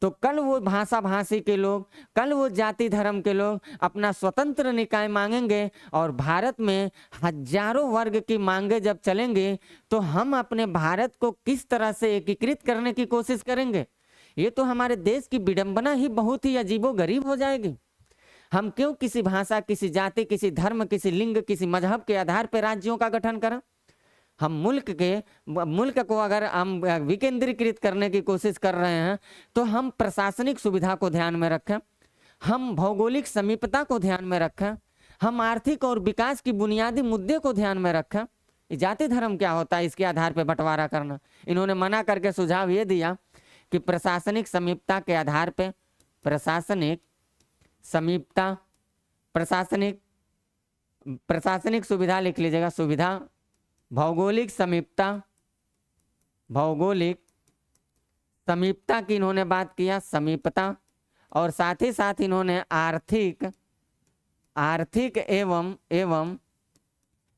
तो कल वो भाषा भाषी के लोग, कल वो जाति धर्म के लोग अपना स्वतंत्र निकाय मांगेंगे और भारत में हजारों वर्ग की मांगे जब चलेंगे तो हम अपने भारत को किस तरह से एकीकृत करने की कोशिश करेंगे। ये तो हमारे देश की विडंबना ही बहुत ही अजीबोगरीब हो जाएगी। हम क्यों किसी भाषा, किसी जाति, किसी धर्म, किसी लिंग, किसी मजहब के आधार पर राज्यों का गठन करें? हम मुल्क को अगर हम विकेंद्रीकृत करने की कोशिश कर रहे हैं तो हम प्रशासनिक सुविधा को ध्यान में रखें, हम भौगोलिक समीपता को ध्यान में रखें, हम आर्थिक और विकास की बुनियादी मुद्दे को ध्यान में रखें। जाति धर्म क्या होता है इसके आधार पर बंटवारा करना? इन्होंने मना करके सुझाव ये दिया कि प्रशासनिक समीपता के आधार पर, प्रशासनिक समीपता, प्रशासनिक सुविधा लिख लीजिएगा, सुविधा, भौगोलिक समीपता, भौगोलिक समीपता की इन्होंने बात किया, समीपता, और साथ ही साथ इन्होंने आर्थिक एवं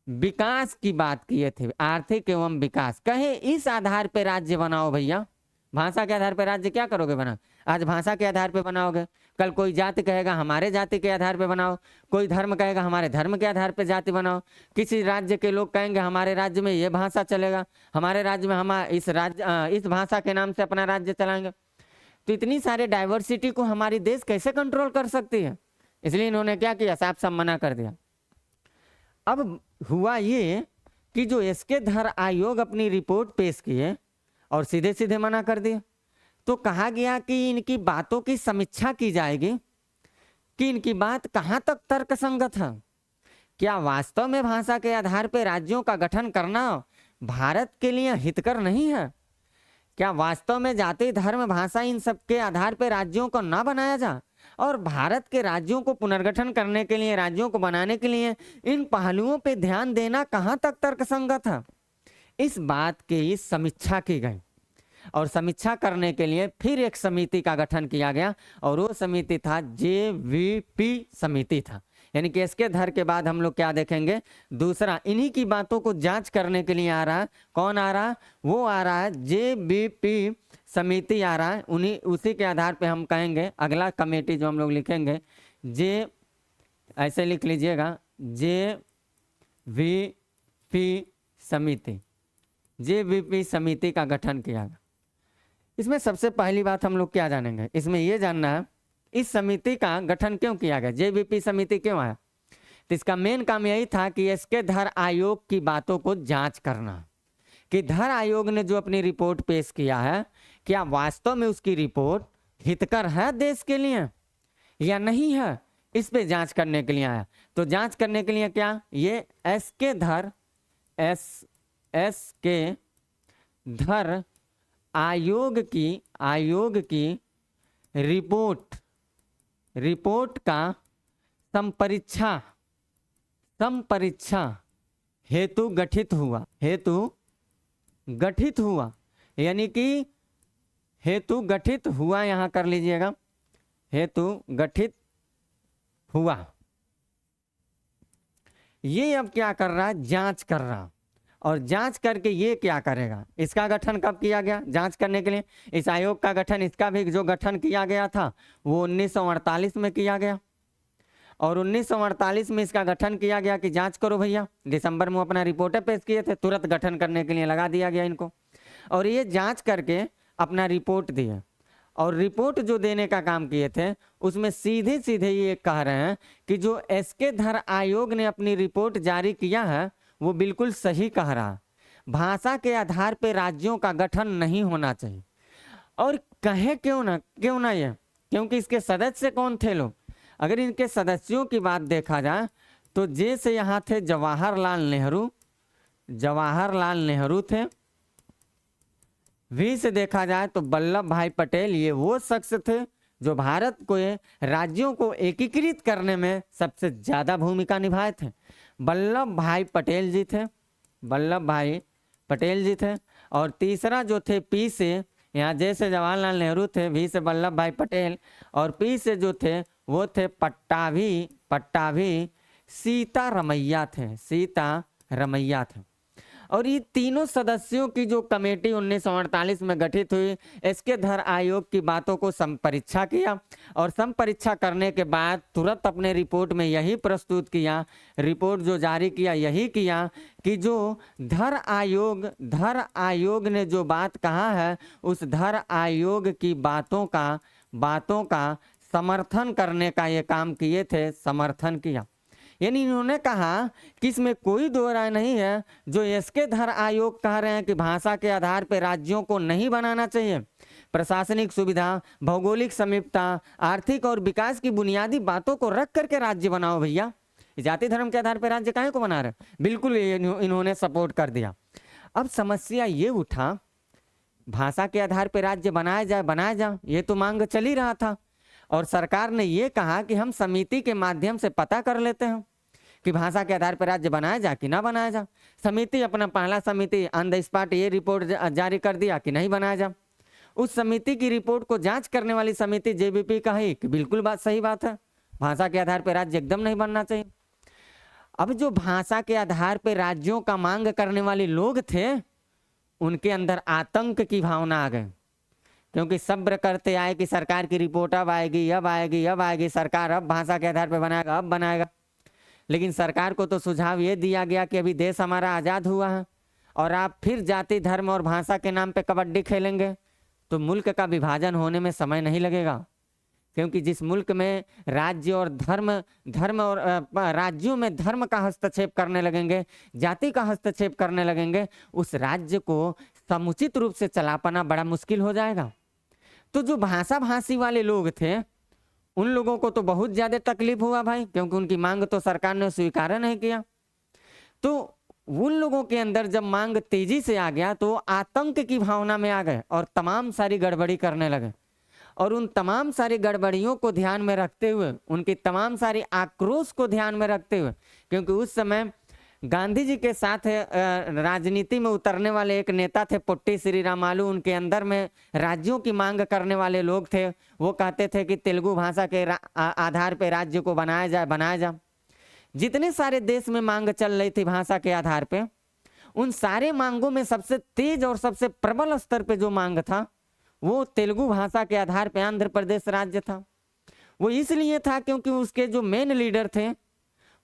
विकास की बात किए थे। आर्थिक एवं विकास, कहे इस आधार पे राज्य बनाओ भैया। भाषा के आधार पे राज्य क्या करोगे बना? आज भाषा के आधार पे बनाओगे, कल कोई जाति कहेगा हमारे जाति के आधार पे बनाओ, कोई धर्म कहेगा हमारे धर्म के आधार पे जाति बनाओ, किसी राज्य के लोग कहेंगे हमारे राज्य में ये भाषा चलेगा, हमारे राज्य में हम इस भाषा के नाम से अपना राज्य चलाएंगे। तो इतनी सारे डाइवर्सिटी को हमारी देश कैसे कंट्रोल कर सकती है? इसलिए इन्होंने क्या किया, साफ साफ मना कर दिया। अब हुआ ये कि जो एसके धर आयोग अपनी रिपोर्ट पेश किए और सीधे सीधे मना कर दिया। तो कहा गया कि इनकी बातों की समीक्षा की जाएगी कि इनकी बात कहाँ तक तर्कसंगत है। क्या वास्तव में भाषा के आधार पर राज्यों का गठन करना भारत के लिए हितकर नहीं है? क्या वास्तव में जाति, धर्म, भाषा इन सब के आधार पर राज्यों को ना बनाया जा और भारत के राज्यों को पुनर्गठन करने के लिए, राज्यों को बनाने के लिए इन पहलुओं पे ध्यान देना कहाँ तक तर्कसंगत है? इस बात की समीक्षा की गई और समीक्षा करने के लिए फिर एक समिति का गठन किया गया और वो समिति था JVP समिति था। यानी कि इसके धर के बाद हम लोग क्या देखेंगे, दूसरा इन्हीं की बातों को जांच करने के लिए आ रहा है। कौन आ रहा है? वो आ रहा है JVP समिति आ रहा है। उसी के आधार पे हम कहेंगे अगला कमेटी जो हम लोग लिखेंगे, ऐसे लिख लीजिएगा, JVP समिति का गठन किया गया। इसमें सबसे पहली बात हम लोग क्या जानेंगे, इसमें ये जानना है इस समिति का गठन क्यों किया गया, JVP समिति क्यों आया। तो इसका मेन काम यही था कि इसके धर आयोग की बातों को जांच करना कि धर आयोग ने जो अपनी रिपोर्ट पेश किया है क्या वास्तव में उसकी रिपोर्ट हितकर है देश के लिए या नहीं है, इस पे जांच करने के लिए आया। तो जांच करने के लिए क्या, ये एसके धर आयोग की रिपोर्ट का संपरीक्षा हेतु गठित हुआ, यानी कि हेतु गठित हुआ, यहां कर लीजिएगा, हेतु गठित हुआ। ये अब क्या कर रहा है, जांच कर रहा, और जांच करके ये क्या करेगा, इसका गठन कब किया गया, जांच करने के लिए। इस आयोग का गठन, इसका भी जो गठन किया गया था वो 1948 में किया गया और 1948 में इसका गठन किया गया कि जांच करो भैया। दिसंबर में अपना रिपोर्टें पेश किए थे, तुरंत गठन करने के लिए लगा दिया गया इनको और ये जांच करके अपना रिपोर्ट दिए। और रिपोर्ट जो देने का काम किए थे उसमें सीधे सीधे ये कह रहे हैं कि जो एसके धर आयोग ने अपनी रिपोर्ट जारी किया है वो बिल्कुल सही कह रहा है। भाषा के आधार पर राज्यों का गठन नहीं होना चाहिए। और कहे क्यों ना ये, क्योंकि इसके सदस्य कौन थे लोग। अगर इनके सदस्यों की बात देखा जाए तो जैसे यहाँ थे जवाहरलाल नेहरू थे। वी से देखा जाए तो वल्लभ भाई पटेल, ये वो शख्स थे जो भारत को राज्यों को एकीकृत करने में सबसे ज्यादा भूमिका निभाए थे। वल्लभ भाई पटेल जी थे। और तीसरा जो थे पी से, यहाँ जैसे जवाहरलाल नेहरू थे, वी से वल्लभ भाई पटेल, और पी से जो थे वो थे पट्टाभी सीतारमैया थे। और ये तीनों सदस्यों की जो कमेटी 1948 में गठित हुई, इसके धर आयोग की बातों को संपरीक्षा किया और संपरीक्षा करने के बाद तुरंत अपने रिपोर्ट में यही प्रस्तुत किया, रिपोर्ट जो जारी किया यही किया कि जो धर आयोग ने जो बात कहा है उस धर आयोग की बातों का समर्थन करने का ये काम किए थे, समर्थन किया। यानी इन्होंने कहा कि इसमें कोई दो राय नहीं है, जो एसके धर आयोग कह रहे हैं कि भाषा के आधार पर राज्यों को नहीं बनाना चाहिए। प्रशासनिक सुविधा, भौगोलिक समीपता, आर्थिक और विकास की बुनियादी बातों को रख करके राज्य बनाओ भैया, जाति धर्म के आधार पर राज्य काहे को बना रहे? बिल्कुल इन्होंने सपोर्ट कर दिया। अब समस्या ये उठा, भाषा के आधार पर राज्य बनाया जाए, ये तो मांग चल ही रहा था। और सरकार ने ये कहा कि हम समिति के माध्यम से पता कर लेते हैं कि भाषा के आधार पर राज्य बनाया जाए कि ना बनाया जाए। समिति अपना पहला समिति ऑन द स्पॉट ये रिपोर्ट जारी कर दिया कि नहीं बनाया जाए। उस समिति की रिपोर्ट को जांच करने वाली समिति जेबीपी कही कि बिल्कुल सही बात है, भाषा के आधार पर राज्य एकदम नहीं बनना चाहिए। अब जो भाषा के आधार पर राज्यों का मांग करने वाले लोग थे, उनके अंदर आतंक की भावना आ गई, क्योंकि सब्र करते आए कि सरकार की रिपोर्ट अब आएगी, अब आएगी, अब आएगी, सरकार अब भाषा के आधार पर बनाएगा, अब बनाएगा। लेकिन सरकार को तो सुझाव ये दिया गया कि अभी देश हमारा आज़ाद हुआ है और आप फिर जाति धर्म और भाषा के नाम पे कबड्डी खेलेंगे तो मुल्क का विभाजन होने में समय नहीं लगेगा। क्योंकि जिस मुल्क में राज्य और धर्म और राज्यों में धर्म का हस्तक्षेप करने लगेंगे, जाति का हस्तक्षेप करने लगेंगे, उस राज्य को समुचित रूप से चला पाना बड़ा मुश्किल हो जाएगा। तो जो भाषा भाषी वाले लोग थे, उन लोगों को तो बहुत ज्यादा तकलीफ हुआ भाई, क्योंकि उनकी मांग तो सरकार ने स्वीकार नहीं किया। तो उन लोगों के अंदर जब मांग तेजी से आ गया तो आतंक की भावना में आ गए और तमाम सारी गड़बड़ी करने लगे। और उन तमाम सारी गड़बड़ियों को ध्यान में रखते हुए, उनकी तमाम सारी आक्रोश को ध्यान में रखते हुए, क्योंकि उस समय गांधी जी के साथ राजनीति में उतरने वाले एक नेता थे पोट्टी श्री रामालू, उनके अंदर में राज्यों की मांग करने वाले लोग थे। वो कहते थे कि तेलुगु भाषा के आधार पर राज्य को बनाया जाए। जितने सारे देश में मांग चल रही थी भाषा के आधार पे, उन सारे मांगों में सबसे तेज और सबसे प्रबल स्तर पे जो मांग था वो तेलुगु भाषा के आधार पे आंध्र प्रदेश राज्य था। वो इसलिए था क्योंकि उसके जो मेन लीडर थे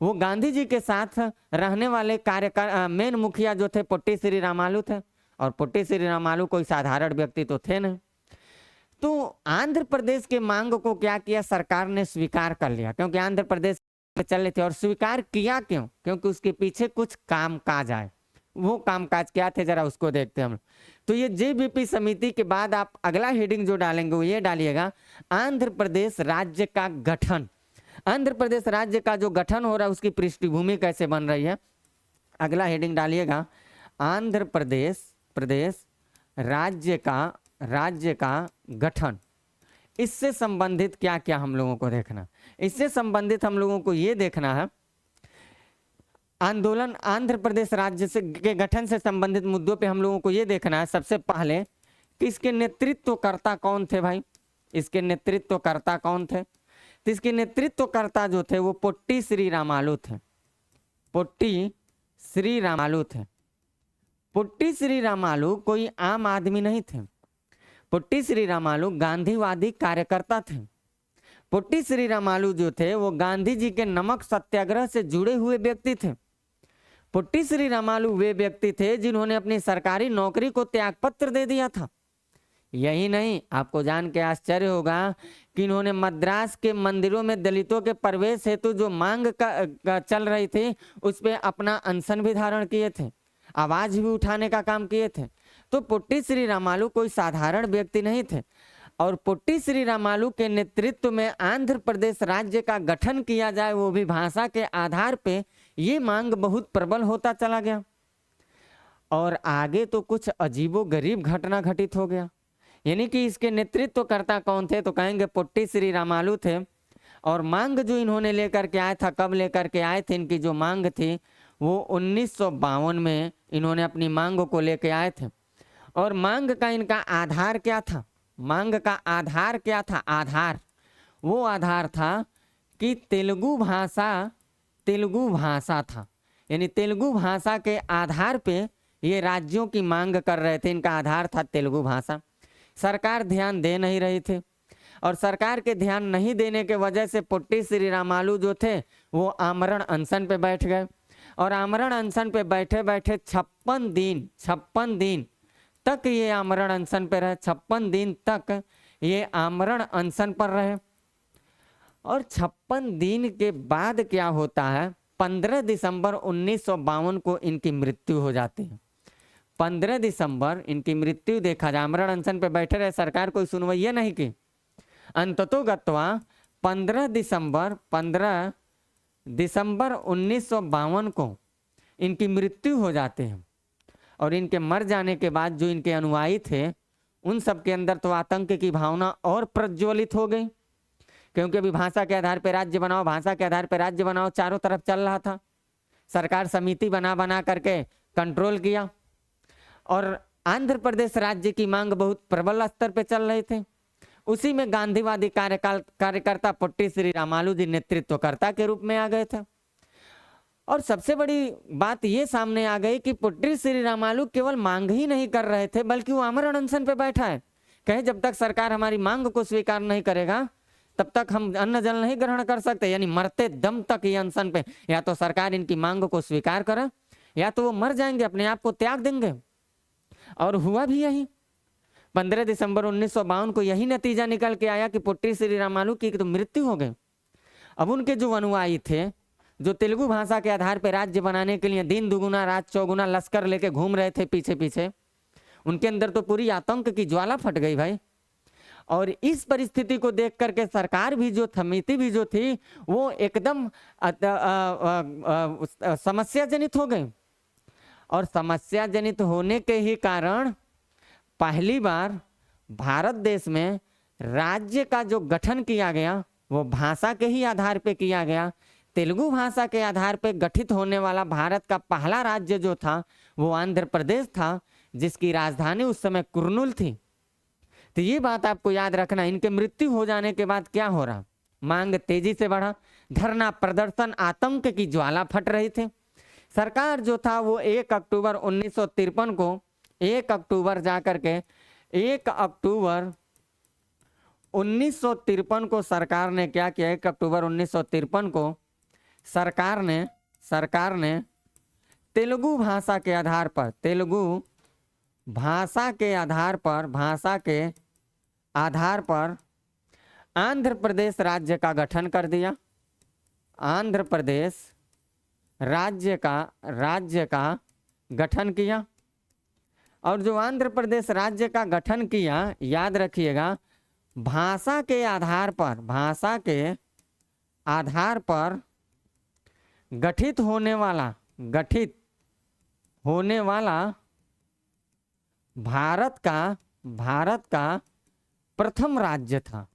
वो गांधी जी के साथ रहने वाले मेन मुखिया जो थे पोट्टी श्री रामालू थे, और पोट्टी श्री रामालू कोई साधारण व्यक्ति तो थे नहीं। तो आंध्र प्रदेश के मांग को क्या किया, सरकार ने स्वीकार कर लिया, क्योंकि आंध्र प्रदेश में चल रहे थे। और स्वीकार किया क्यों? क्योंकि उसके पीछे कुछ कामकाज आए। वो कामकाज क्या थे जरा उसको देखते हैं हम। तो ये जेबीपी समिति के बाद आप अगला हेडिंग जो डालेंगे वो ये डालिएगा, आंध्र प्रदेश राज्य का गठन। आंध्र प्रदेश राज्य का जो गठन हो रहा है उसकी पृष्ठभूमि कैसे बन रही है। अगला हेडिंग डालिएगा, आंध्र प्रदेश राज्य का गठन। इससे संबंधित क्या क्या हम लोगों को देखना, इससे संबंधित हम लोगों को ये देखना है आंदोलन आंध्र प्रदेश राज्य से के गठन से संबंधित मुद्दों पे हम लोगों को ये देखना है सबसे पहले कि इसके नेतृत्वकर्ता कौन थे भाई। इसके नेतृत्वकर्ता कौन थे? तो इसके नेतृत्वकर्ता जो थे वो पोट्टी श्री रामालू थे। पोट्टी श्री रामालू थे। पोट्टी श्री रामालू कोई आम आदमी नहीं थे। पोट्टी श्री रामालू गांधीवादी कार्यकर्ता थे। पोट्टी श्री रामालू जो थे वो गांधी जी के नमक सत्याग्रह से जुड़े हुए व्यक्ति थे। पोट्टी श्री रामालू वे व्यक्ति थे जिन्होंने अपनी सरकारी नौकरी को त्यागपत्र दे दिया था। यही नहीं, आपको जान के आश्चर्य होगा कि इन्होंने मद्रास के मंदिरों में दलितों के प्रवेश हेतु जो मांग का चल रही थी उस पर अपना अनशन भी धारण किए थे, आवाज भी उठाने का काम किए थे। तो पोट्टी श्री रामालू कोई साधारण व्यक्ति नहीं थे। और पोट्टी श्री रामालू के नेतृत्व में आंध्र प्रदेश राज्य का गठन किया जाए, वो भी भाषा के आधार पे, ये मांग बहुत प्रबल होता चला गया। और आगे तो कुछ अजीबोगरीब घटना घटित हो गया। यानी कि इसके नेतृत्वकर्ता कौन थे तो कहेंगे पोट्टी श्री रामालू थे। और मांग जो इन्होंने लेकर के आए था, कब लेकर के आए थे, इनकी जो मांग थी वो 1952 में इन्होंने अपनी मांग को लेकर आए थे। और मांग का इनका आधार क्या था? मांग का आधार क्या था? वो आधार था कि तेलुगु भाषा था। यानी तेलुगु भाषा के आधार पे ये राज्यों की मांग कर रहे थे। इनका आधार था तेलुगु भाषा। सरकार ध्यान दे नहीं रही थी और सरकार के ध्यान नहीं देने के वजह से पोट्टी श्री रामालू जो थे वो आमरण अनशन पे बैठ गए। और आमरण अनशन पे बैठे बैठे 56 दिन तक ये आमरण अनशन पे रहे। 56 दिन तक ये आमरण अनशन पर रहे। और 56 दिन के बाद क्या होता है, 15 दिसंबर 1952 को इनकी मृत्यु हो जाती है। 15 दिसंबर इनकी मृत्यु, देखा जाए आमरण अनशन पे बैठे रहे, सरकार कोई सुनवाई नहीं की। अंततोगत्वा 15 दिसंबर 1952 को इनकी मृत्यु हो जाते हैं। और इनके मर जाने के बाद जो इनके अनुयायी थे उन सब के अंदर तो आतंक की भावना और प्रज्वलित हो गई, क्योंकि अभी भाषा के आधार पर राज्य बनाओ, भाषा के आधार पर राज्य बनाओ चारों तरफ चल रहा था। सरकार समिति बना करके कंट्रोल किया और आंध्र प्रदेश राज्य की मांग बहुत प्रबल स्तर पर चल रहे थे। उसी में गांधीवादी कार्यकर्ता पुट्टी श्री रामालू जी नेतृत्वकर्ता के रूप में आ गए थे। और सबसे बड़ी बात ये सामने आ गई कि पुट्टी श्री रामालू केवल मांग ही नहीं कर रहे थे, बल्कि वो आमरण अनशन पे बैठा है। कहे जब तक सरकार हमारी मांग को स्वीकार नहीं करेगा तब तक हम अन्न जल नहीं ग्रहण कर सकते, यानी मरते दम तक ये अनशन पे, या तो सरकार इनकी मांग को स्वीकार करे या तो वो मर जाएंगे, अपने आप को त्याग देंगे। और हुआ भी यही। 15 दिसंबर 1952 को यही नतीजा निकल के आया कि पुट्टी श्री रामालू की तो मृत्यु हो गई। अब उनके जो अनुयायी थे, जो तेलुगु भाषा के आधार पर राज्य बनाने के लिए दिन दुगुना रात चौगुना लश्कर लेके घूम रहे थे पीछे पीछे, उनके अंदर तो पूरी आतंक की ज्वाला फट गई भाई। और इस परिस्थिति को देख करके सरकार भी जो समिति भी जो थी वो एकदम समस्या जनित हो गई। और समस्या जनित होने के ही कारण पहली बार भारत देश में राज्य का जो गठन किया गया वो भाषा के ही आधार पे किया गया। तेलुगु भाषा के आधार पे गठित होने वाला भारत का पहला राज्य जो था वो आंध्र प्रदेश था, जिसकी राजधानी उस समय कुर्नूल थी। तो ये बात आपको याद रखना। इनके मृत्यु हो जाने के बाद क्या हो रहा, मांग तेजी से बढ़ा, धरना प्रदर्शन, आतंक की ज्वाला फट रही थी। सरकार जो था वो 1 अक्टूबर 1953 को 1 अक्टूबर जाकर के 1 अक्टूबर 1953 को सरकार ने क्या किया, 1 अक्टूबर 1953 को सरकार ने तेलुगु भाषा के आधार पर, तेलुगु भाषा के आधार पर आंध्र प्रदेश राज्य का गठन कर दिया। आंध्र प्रदेश राज्य का गठन किया। और जो आंध्र प्रदेश राज्य का गठन किया, याद रखिएगा, भाषा के आधार पर गठित होने वाला भारत का प्रथम राज्य था।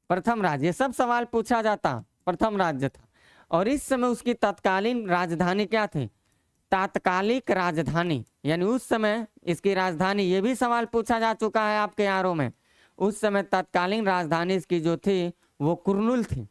प्रथम राज्य, सब सवाल पूछा जाता, प्रथम राज्य था। और इस समय उसकी तत्कालीन राजधानी क्या थी, तात्कालिक राजधानी, यानी उस समय इसकी राजधानी, ये भी सवाल पूछा जा चुका है आपके आरओ में। उस समय तत्कालीन राजधानी इसकी जो थी वो कुर्नूल थी।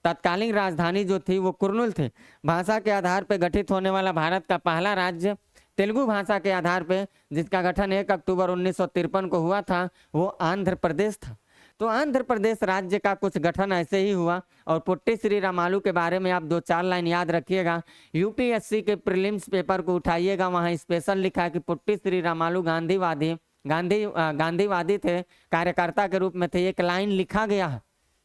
तत्कालीन राजधानी जो थी वो कुर्नूल थी। भाषा के आधार पर गठित होने वाला भारत का पहला राज्य तेलुगु भाषा के आधार पे जिसका गठन 1 अक्टूबर 1953 को हुआ था वो आंध्र प्रदेश था। तो आंध्र प्रदेश राज्य का कुछ गठन ऐसे ही हुआ। और पुट्टी श्री रामालू के बारे में आप 2-4 लाइन याद रखिएगा। यूपीएससी के प्रीलिम्स पेपर को उठाइएगा, वहाँ स्पेशल लिखा है कि पुट्टी श्री रामालू गांधीवादी थे, कार्यकर्ता के रूप में थे। एक लाइन लिखा गया है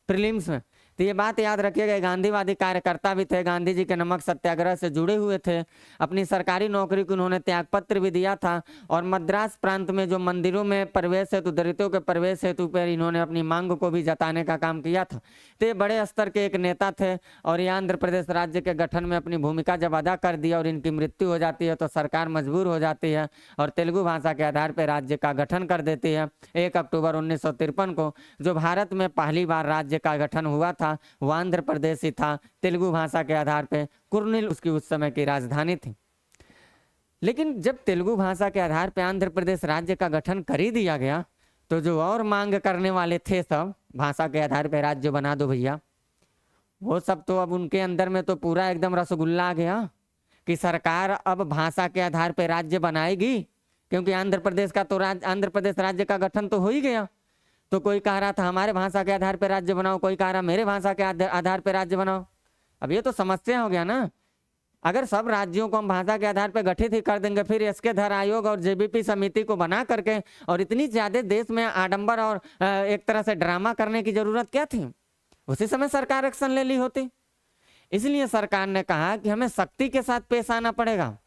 प्रीलिम्स में, तो ये बात याद रखिएगा। गांधीवादी कार्यकर्ता भी थे, गांधी जी के नमक सत्याग्रह से जुड़े हुए थे। अपनी सरकारी नौकरी को उन्होंने त्यागपत्र भी दिया था। और मद्रास प्रांत में जो मंदिरों में प्रवेश हेतु, दलितों के प्रवेश हेतु पर इन्होंने अपनी मांग को भी जताने का काम किया था। तो ये बड़े स्तर के एक नेता थे। और ये आंध्र प्रदेश राज्य के गठन में अपनी भूमिका जब अदा कर दिया और इनकी मृत्यु हो जाती है तो सरकार मजबूर हो जाती है और तेलुगु भाषा के आधार पर राज्य का गठन कर देती है। 1 अक्टूबर 1953 को जो भारत में पहली बार राज्य का गठन हुआ था वो आंध्र प्रदेश ही था। तेलुगु भाषा के आधार पे कुर्नूल उसकी उस समय की राजधानी थी। लेकिन जब तेलुगु भाषा के आधार पे आंध्र प्रदेश राज्य का गठन कर ही दिया गया तो जो और मांग करने वाले थे, सब भाषा के आधार पे राज्य बना दो भैया, वो सब तो अब उनके अंदर में तो पूरा एकदम रसगुल्ला आ गया कि सरकार अब भाषा के आधार पे राज्य बनाएगी, क्योंकि आंध्र प्रदेश राज्य का गठन तो हो ही गया। तो कोई कह रहा था हमारे भाषा के आधार पर राज्य बनाओ, कोई कह रहा मेरे भाषा के आधार पर राज्य बनाओ। अब ये तो समस्या हो गया ना। अगर सब राज्यों को हम भाषा के आधार पर गठित ही कर देंगे, फिर एसके धर आयोग और जेबीपी समिति को बना करके और इतनी ज्यादा देश में आडंबर और एक तरह से ड्रामा करने की जरूरत क्या थी। उसी समय सरकार एक्शन ले ली होती। इसलिए सरकार ने कहा कि हमें सख्ती के साथ पेश आना पड़ेगा।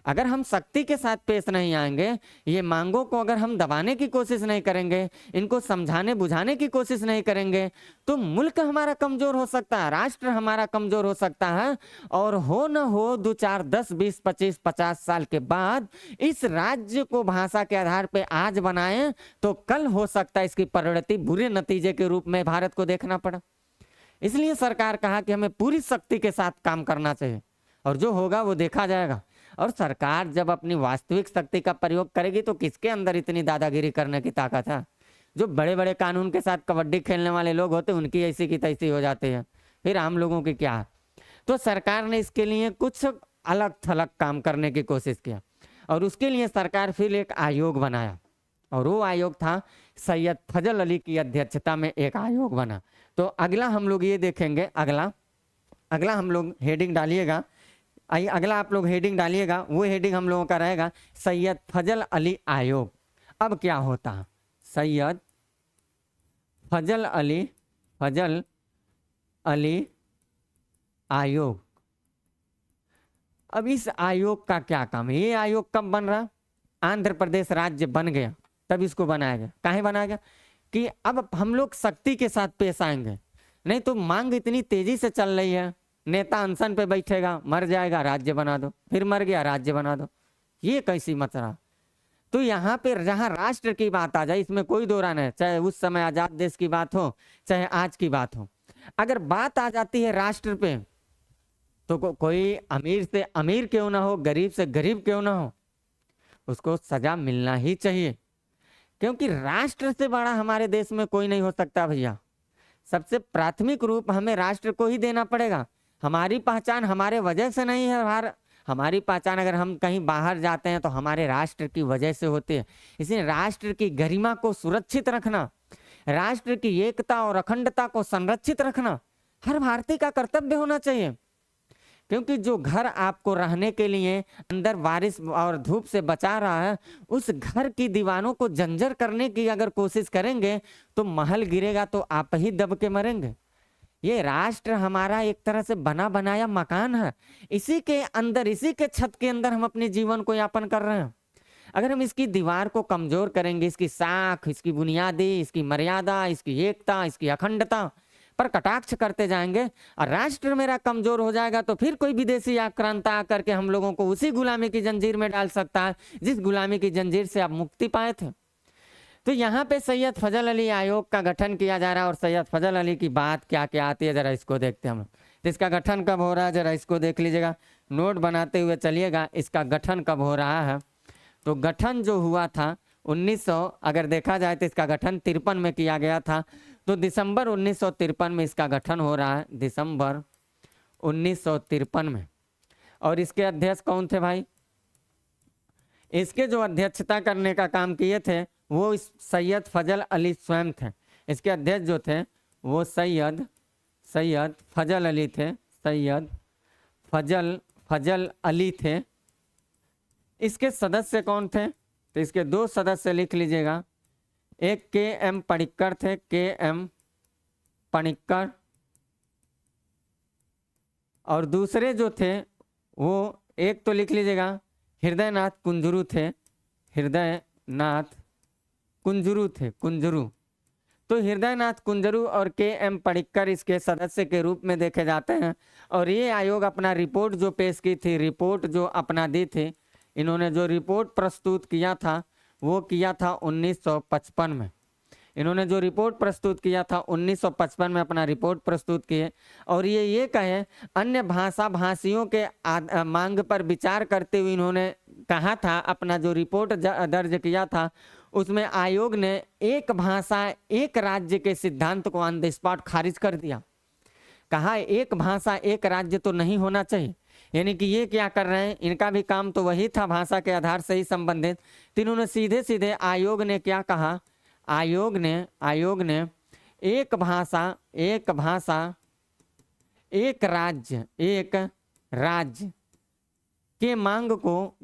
अगर हम सख्ती के साथ पेश नहीं आएंगे, ये मांगों को अगर हम दबाने की कोशिश नहीं करेंगे, इनको समझाने बुझाने की कोशिश नहीं करेंगे, तो मुल्क हमारा कमजोर हो सकता है, राष्ट्र हमारा कमजोर हो सकता है। और हो न हो 2 4 10 20 25 50 साल के बाद इस राज्य को भाषा के आधार पर आज बनाएं तो कल हो सकता है इसकी परिणति बुरे नतीजे के रूप में भारत को देखना पड़ा। इसलिए सरकार कहा कि हमें पूरी सख्ती के साथ काम करना चाहिए और जो होगा वो देखा जाएगा। और सरकार जब अपनी वास्तविक शक्ति का प्रयोग करेगी तो किसके अंदर इतनी दादागिरी करने की ताकत है? जो बड़े बड़े कानून के साथ कबड्डी खेलने वाले लोग होते हैं उनकी ऐसी की तैसी हो जाती है, फिर आम लोगों की क्या? तो सरकार ने इसके लिए कुछ अलग थलग काम करने की कोशिश किया और उसके लिए सरकार फिर एक आयोग बनाया और वो आयोग था सैयद फजल अली की अध्यक्षता में एक आयोग बना। तो अगला हम लोग ये देखेंगे, अगला हम लोग हेडिंग डालिएगा, आइए अगला आप लोग हेडिंग डालिएगा, वो हेडिंग हम लोगों का रहेगा सैयद फजल अली आयोग। अब क्या होता है? सैयद फजल अली आयोग। अब इस आयोग का क्या काम है? ये आयोग कब बन रहा? आंध्र प्रदेश राज्य बन गया तब इसको बनाया गया। काहे बनाया गया? कि अब हम लोग सख्ती के साथ पेश आएंगे, नहीं तो मांग इतनी तेजी से चल रही है, नेता अनशन पे बैठेगा, मर जाएगा, राज्य बना दो, फिर मर गया, राज्य बना दो, ये कैसी मसला? तो यहाँ पे जहाँ राष्ट्र की बात आ जाए इसमें कोई दो राय नहीं, चाहे उस समय आजाद देश की बात हो चाहे आज की बात हो, अगर बात आ जाती है राष्ट्र पे तो कोई अमीर से अमीर क्यों ना हो, गरीब से गरीब क्यों ना हो, उसको सजा मिलना ही चाहिए। क्योंकि राष्ट्र से बड़ा हमारे देश में कोई नहीं हो सकता भैया। सबसे प्राथमिक रूप हमें राष्ट्र को ही देना पड़ेगा। हमारी पहचान हमारे वजह से नहीं है, हमारी पहचान अगर हम कहीं बाहर जाते हैं तो हमारे राष्ट्र की वजह से होती है। इसलिए राष्ट्र की गरिमा को सुरक्षित रखना, राष्ट्र की एकता और अखंडता को संरक्षित रखना हर भारतीय का कर्तव्य होना चाहिए। क्योंकि जो घर आपको रहने के लिए अंदर बारिश और धूप से बचा रहा है, उस घर की दीवारों को जंजर करने की अगर कोशिश करेंगे तो महल गिरेगा तो आप ही दब के मरेंगे। ये राष्ट्र हमारा एक तरह से बना बनाया मकान है, इसी के अंदर, इसी के छत के अंदर हम अपने जीवन को यापन कर रहे हैं। अगर हम इसकी दीवार को कमजोर करेंगे, इसकी साख, इसकी बुनियादी, इसकी मर्यादा, इसकी एकता, इसकी अखंडता पर कटाक्ष करते जाएंगे और राष्ट्र मेरा कमजोर हो जाएगा तो फिर कोई विदेशी आक्रांता आकर के हम लोगों को उसी गुलामी की जंजीर में डाल सकता है जिस गुलामी की जंजीर से आप मुक्ति पाए थे। तो यहाँ पे सैयद फजल अली आयोग का गठन किया जा रहा है और सैयद फजल अली की बात क्या क्या आती है जरा इसको देखते हैं हम। तो इसका गठन कब हो रहा है जरा इसको देख लीजिएगा, नोट बनाते हुए चलिएगा इसका गठन कब हो रहा है। तो गठन जो हुआ था 1900, अगर देखा जाए तो इसका गठन 53 में किया गया था। तो दिसंबर 1953 में इसका गठन हो रहा है, दिसंबर 1953 में। और इसके अध्यक्ष कौन थे भाई? इसके जो अध्यक्षता करने का काम किए थे वो सैयद फजल अली स्वयं थे। इसके अध्यक्ष जो थे वो सैयद फजल अली थे, सैयद फजल अली थे। इसके सदस्य कौन थे? तो इसके दो सदस्य लिख लीजिएगा, एक के.एम. पणिक्कर थे, के.एम. पणिक्कर, और दूसरे जो थे वो एक तो लिख लीजिएगा हृदयनाथ कुंजरू थे, हृदयनाथ कुंजरू थे, कुंजरू। तो हृदयनाथ कुंजरू और के.एम. पणिक्कर इसके सदस्य के रूप में देखे जाते हैं। और ये आयोग अपना रिपोर्ट जो पेश की थी, रिपोर्ट जो अपना दी थी, इन्होंने जो रिपोर्ट प्रस्तुत किया था वो किया था 1955 में। इन्होंने जो रिपोर्ट प्रस्तुत किया था 1955 में अपना रिपोर्ट प्रस्तुत किए और ये कहे अन्य भाषा भाषियों के मांग पर विचार करते हुए इन्होंने कहा था, अपना जो रिपोर्ट दर्ज किया था उसमें आयोग ने एक भाषा एक राज्य के सिद्धांत को ऑन द स्पॉट खारिज कर दिया। कहा एक भाषा एक राज्य तो नहीं होना चाहिए। यानी कि ये क्या कर रहे हैं, इनका भी काम तो वही था भाषा के आधार से ही संबंधित। तो इन्होंने सीधे सीधे आयोग ने क्या कहा, आयोग ने एक भाषा एक राज्य के मांग को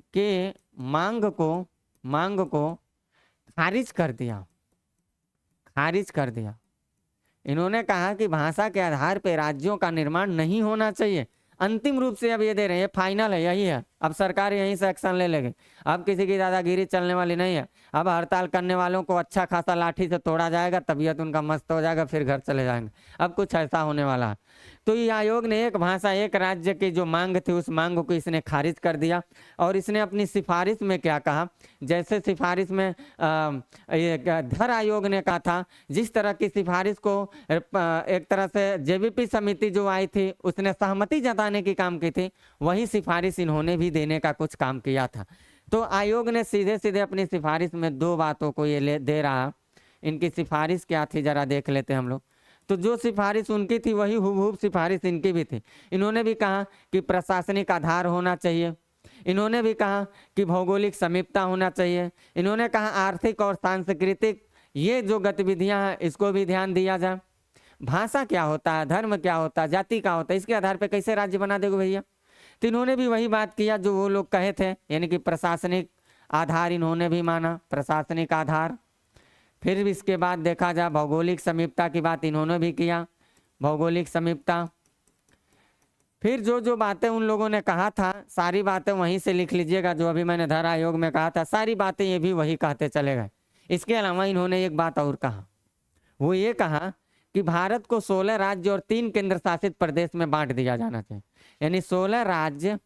खारिज कर दिया। इन्होंने कहा कि भाषा के आधार पर राज्यों का निर्माण नहीं होना चाहिए। अंतिम रूप से अब ये दे रहे हैं, ये फाइनल है, यही है। अब सरकार यहीं से एक्शन ले लेगी। अब किसी की दादागिरी चलने वाली नहीं है। अब हड़ताल करने वालों को अच्छा खासा लाठी से तोड़ा जाएगा, तबीयत उनका मस्त हो जाएगा, फिर घर चले जाएंगे। अब कुछ ऐसा होने वाला है। तो ये आयोग ने एक भाषा एक राज्य की जो मांग थी, उस मांग को इसने खारिज कर दिया। और इसने अपनी सिफारिश में क्या कहा, जैसे सिफारिश में धर आयोग ने कहा था, जिस तरह की सिफारिश को एक तरह से जेबीपी समिति जो आई थी उसने सहमति जताने की काम की थी, वही सिफारिश इन्होंने भी देने का कुछ काम किया था। तो आयोग ने सीधे सीधे अपनी सिफारिश में दो बातों को ये दे रहा। इनकी सिफारिश क्या थी जरा देख लेते हैं हम लोग। तो जो सिफारिश उनकी थी वही हुबहू सिफारिश इनकी भी थी। इन्होंने भी कहा कि प्रशासनिक आधार होना चाहिए। इन्होंने भी कहा कि भौगोलिक समीपता होना चाहिए। इन्होंने कहा आर्थिक और सांस्कृतिक ये जो गतिविधियां हैं इसको भी ध्यान दिया जाए। भाषा क्या होता है, धर्म क्या होता है, जाति क्या होता है, इसके आधार पर कैसे राज्य बना देगा भैया। तो इन्होंने भी वही बात किया जो वो लोग कहे थे, यानी कि प्रशासनिक आधार इन्होंने भी माना, प्रशासनिक आधार। फिर इसके बाद देखा जाए भौगोलिक समीपता की बात इन्होंने भी किया, भौगोलिक समीपता। फिर जो जो बातें उन लोगों ने कहा था सारी बातें वहीं से लिख लीजिएगा, जो अभी मैंने धर आयोग में कहा था सारी बातें ये भी वही कहते चले गए। इसके अलावा इन्होंने एक बात और कहा, वो ये कहा कि भारत को 16 राज्य और 3 केंद्र शासित प्रदेश में बांट दिया जाना चाहिए। यानी 16 राज्य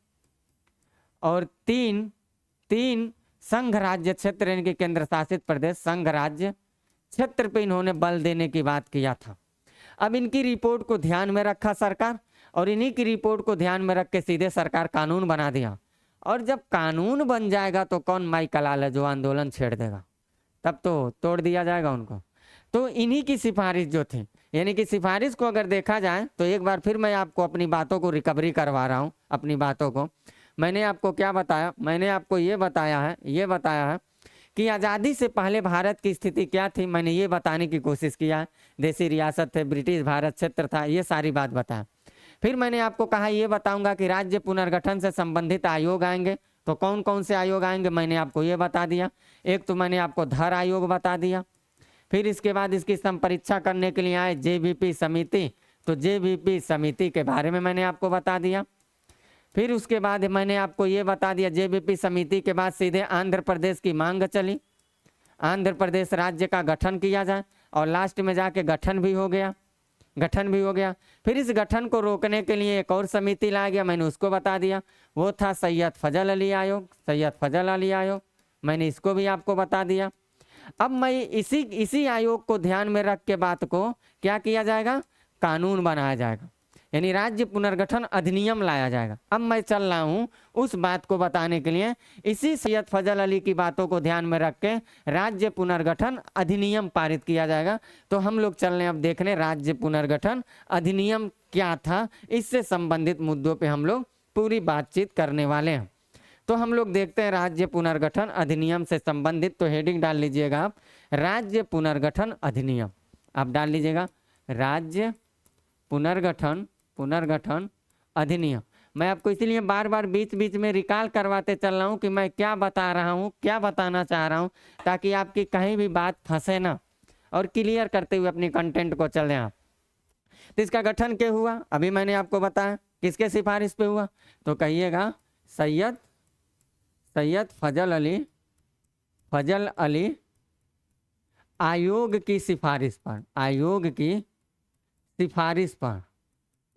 और तीन संघ राज्य क्षेत्र, यानी कि केंद्र शासित प्रदेश संघ राज्य क्षेत्र पे इन्होंने बल देने की बात किया था। अब इनकी रिपोर्ट को ध्यान में रखा सरकार, और इन्हीं की रिपोर्ट को ध्यान में रख के सीधे सरकार कानून बना दिया। और जब कानून बन जाएगा तो कौन माई कलाल है जो आंदोलन छेड़ देगा, तब तो तोड़ दिया जाएगा उनको। तो इन्हीं की सिफारिश जो थी, यानी कि सिफारिश को अगर देखा जाए तो एक बार फिर मैं आपको अपनी बातों को रिकवरी करवा रहा हूँ। अपनी बातों को मैंने आपको क्या बताया, मैंने आपको ये बताया है कि आज़ादी से पहले भारत की स्थिति क्या थी, मैंने ये बताने की कोशिश किया है। देसी रियासत थे, ब्रिटिश भारत क्षेत्र था, ये सारी बात बताया। फिर मैंने आपको कहा ये बताऊंगा कि राज्य पुनर्गठन से संबंधित आयोग आएंगे, तो कौन कौन से आयोग आएंगे मैंने आपको ये बता दिया। एक तो मैंने आपको धर आयोग बता दिया। फिर इसके बाद इसकी संपरीक्षा करने के लिए आए जेबीपी समिति, तो जेबीपी समिति के बारे में मैंने आपको बता दिया। फिर उसके बाद मैंने आपको ये बता दिया, जेबीपी समिति के बाद सीधे आंध्र प्रदेश की मांग चली, आंध्र प्रदेश राज्य का गठन किया जाए, और लास्ट में जाके गठन भी हो गया। फिर इस गठन को रोकने के लिए एक और समिति लाया गया, मैंने उसको बता दिया, वो था सैयद फजल अली आयोग, मैंने इसको भी आपको बता दिया। अब मैं इसी आयोग को ध्यान में रख के बात को क्या किया जाएगा, कानून बनाया जाएगा, यानी राज्य पुनर्गठन अधिनियम लाया जाएगा। अब मैं चल रहा हूं उस बात को बताने के लिए, इसी सैयद फजल अली की बातों को ध्यान में रख के राज्य पुनर्गठन अधिनियम पारित किया जाएगा। तो हम लोग चल रहे अब देखने राज्य पुनर्गठन अधिनियम क्या था, इससे संबंधित मुद्दों पे हम लोग पूरी बातचीत करने वाले हैं। तो हम लोग देखते हैं राज्य पुनर्गठन अधिनियम से संबंधित। तो हेडिंग डाल लीजिएगा आप, राज्य पुनर्गठन अधिनियम, आप डाल लीजिएगा राज्य पुनर्गठन अधिनियम। मैं आपको इसीलिए बार बार बीच बीच में रिकॉल करवाते चल रहा हूँ कि मैं क्या बता रहा हूँ, क्या बताना चाह रहा हूँ, ताकि आपकी कहीं भी बात फंसे ना, और क्लियर करते हुए अपनी कंटेंट को चलें आप। तो इसका गठन क्या हुआ, अभी मैंने आपको बताया, किसके सिफारिश पे हुआ, तो कहिएगा सैयद फजल अली आयोग की सिफारिश पर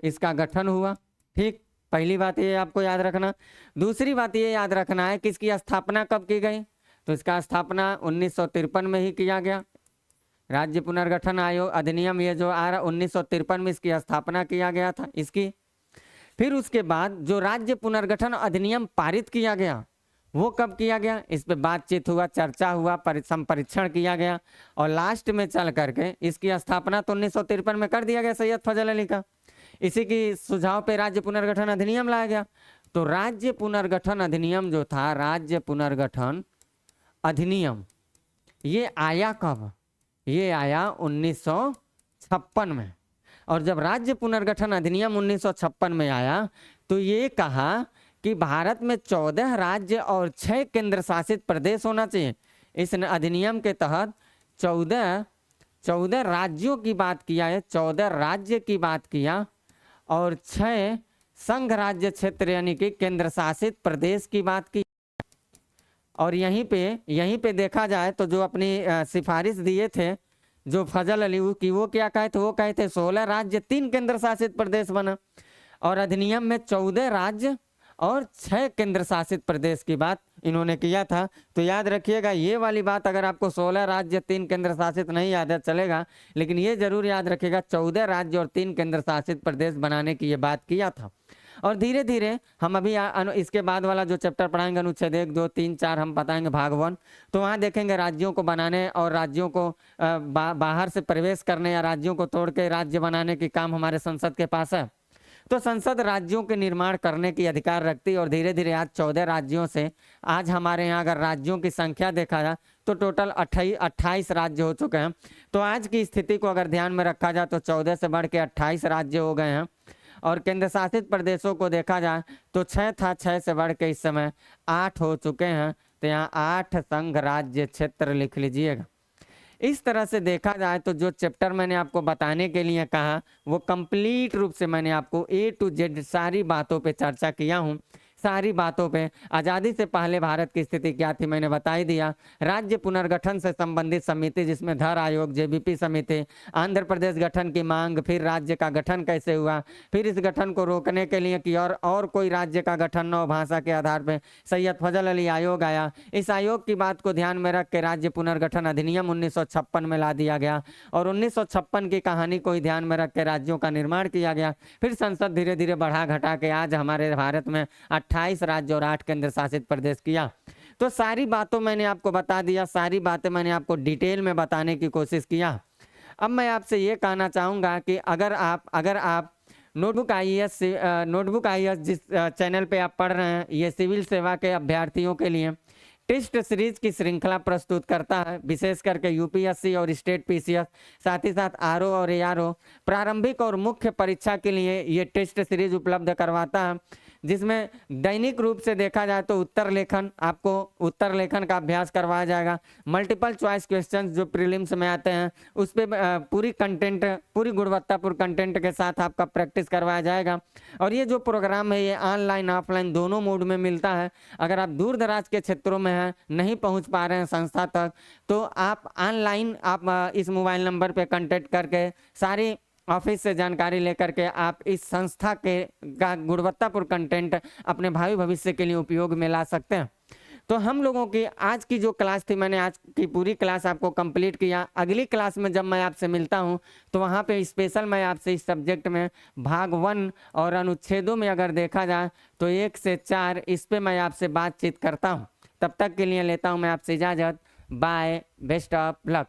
इसका गठन हुआ। ठीक, पहली बात ये आपको याद रखना। दूसरी बात ये याद रखना है कि इसकी स्थापना कब की गई, तो इसका स्थापना 1953 में ही किया गया। राज्य पुनर्गठन आयोग अधिनियम ये जो आ रहा 1953 में इसकी स्थापना किया गया था इसकी। फिर उसके बाद जो राज्य पुनर्गठन अधिनियम पारित किया गया वो कब किया गया, इस पे बातचीत हुआ, चर्चा हुआ, संपरीक्षण किया गया, और लास्ट में चल करके इसकी स्थापना तो 1953 में कर दिया गया सैयद फजल अली का। इसी की सुझाव पे राज्य पुनर्गठन अधिनियम लाया गया। तो राज्य पुनर्गठन अधिनियम जो था, राज्य पुनर्गठन अधिनियम, ये आया कब, ये आया 1956 में। और जब राज्य पुनर्गठन अधिनियम 1956 में आया तो ये कहा कि भारत में 14 राज्य और 6 केंद्र शासित प्रदेश होना चाहिए। इस अधिनियम के तहत 14 14 राज्यों की बात किया है, 14 राज्य की बात किया, और 6 संघ राज्य क्षेत्र यानी कि केंद्र शासित प्रदेश की बात की। और यहीं पे देखा जाए तो जो अपनी सिफारिश दिए थे जो फजल अली की, वो क्या कहे थे, वो कहे थे 16 राज्य 3 केंद्र शासित प्रदेश बना, और अधिनियम में 14 राज्य और 6 केंद्र शासित प्रदेश की बात इन्होंने किया था। तो याद रखिएगा ये वाली बात, अगर आपको 16 राज्य 3 केंद्र शासित नहीं याद है चलेगा, लेकिन ये जरूर याद रखिएगा 14 राज्य और 3 केंद्र शासित प्रदेश बनाने की ये बात किया था। और धीरे धीरे हम अभी इसके बाद वाला जो चैप्टर पढ़ाएंगे अनुच्छेद 1, 2, 3, 4 हम बताएंगे भाग 1, तो वहाँ देखेंगे राज्यों को बनाने और राज्यों को बाहर से प्रवेश करने या राज्यों को तोड़ के राज्य बनाने की काम हमारे संसद के पास है। तो संसद राज्यों के निर्माण करने की अधिकार रखती है, और धीरे धीरे आज 14 राज्यों से आज हमारे यहाँ अगर राज्यों की संख्या देखा जाए तो टोटल 28 राज्य हो चुके हैं। तो आज की स्थिति को अगर ध्यान में रखा जाए तो 14 से बढ़ के 28 राज्य हो गए हैं, और केंद्र शासित प्रदेशों को देखा जाए तो 6 था, 6 से बढ़ के इस समय 8 हो चुके हैं। तो यहाँ 8 संघ राज्य क्षेत्र लिख लीजिएगा। इस तरह से देखा जाए तो जो चैप्टर मैंने आपको बताने के लिए कहा वो कंप्लीट रूप से मैंने आपको A to Z सारी बातों पे चर्चा किया हूँ। सारी बातों पे आज़ादी से पहले भारत की स्थिति क्या थी मैंने बता ही दिया। राज्य पुनर्गठन से संबंधित समिति जिसमें धर आयोग, जेबीपी समिति, आंध्र प्रदेश गठन की मांग, फिर राज्य का गठन कैसे हुआ, फिर इस गठन को रोकने के लिए कि और कोई राज्य का गठन न हो भाषा के आधार पर, सैयद फजल अली आयोग आया। इस आयोग की बात को ध्यान में रख के राज्य पुनर्गठन अधिनियम 1956 में ला दिया गया, और 1956 की कहानी को ही ध्यान में रख के राज्यों का निर्माण किया गया। फिर संसद धीरे धीरे बढ़ा घटा के आज हमारे भारत में 28 राज्य और 8 केंद्र शासित प्रदेश किया। तो सारी बातों मैंने आपको बता दिया, सारी बातें मैंने आपको डिटेल में बताने की कोशिश किया। अब मैं आपसे ये कहना चाहूँगा कि अगर आप नोटबुक आईएएस जिस चैनल पे आप पढ़ रहे हैं, ये सिविल सेवा के अभ्यर्थियों के लिए टेस्ट सीरीज की श्रृंखला प्रस्तुत करता है, विशेष करके यूपीएससी और स्टेट पीसीएस, साथ ही साथ आरओ और एआरओ प्रारंभिक और मुख्य परीक्षा के लिए ये टेस्ट सीरीज उपलब्ध करवाता है, जिसमें दैनिक रूप से देखा जाए तो उत्तर लेखन का अभ्यास करवाया जाएगा। मल्टीपल चॉइस क्वेश्चंस जो प्रीलिम्स में आते हैं उस पर पूरी गुणवत्तापूर्ण कंटेंट के साथ आपका प्रैक्टिस करवाया जाएगा। और ये जो प्रोग्राम है ये ऑनलाइन ऑफलाइन दोनों मोड में मिलता है। अगर आप दूर दराज के क्षेत्रों में हैं, नहीं पहुंच पा रहे हैं संस्था तक, तो आप ऑनलाइन आप इस मोबाइल नंबर पर कॉन्टेक्ट करके सारी ऑफिस से जानकारी लेकर के आप इस संस्था के का गुणवत्तापूर्ण कंटेंट अपने भावी भविष्य के लिए उपयोग में ला सकते हैं। तो हम लोगों की आज की जो क्लास थी, मैंने आज की पूरी क्लास आपको कंप्लीट किया। अगली क्लास में जब मैं आपसे मिलता हूं तो वहां पे स्पेशल मैं आपसे इस सब्जेक्ट में भाग 1 और अनुच्छेदों में अगर देखा जाए तो 1 से 4 इस पे मैं आपसे बातचीत करता हूं। तब तक के लिए लेता हूं मैं आपसे इजाज़त। Bye, best of luck.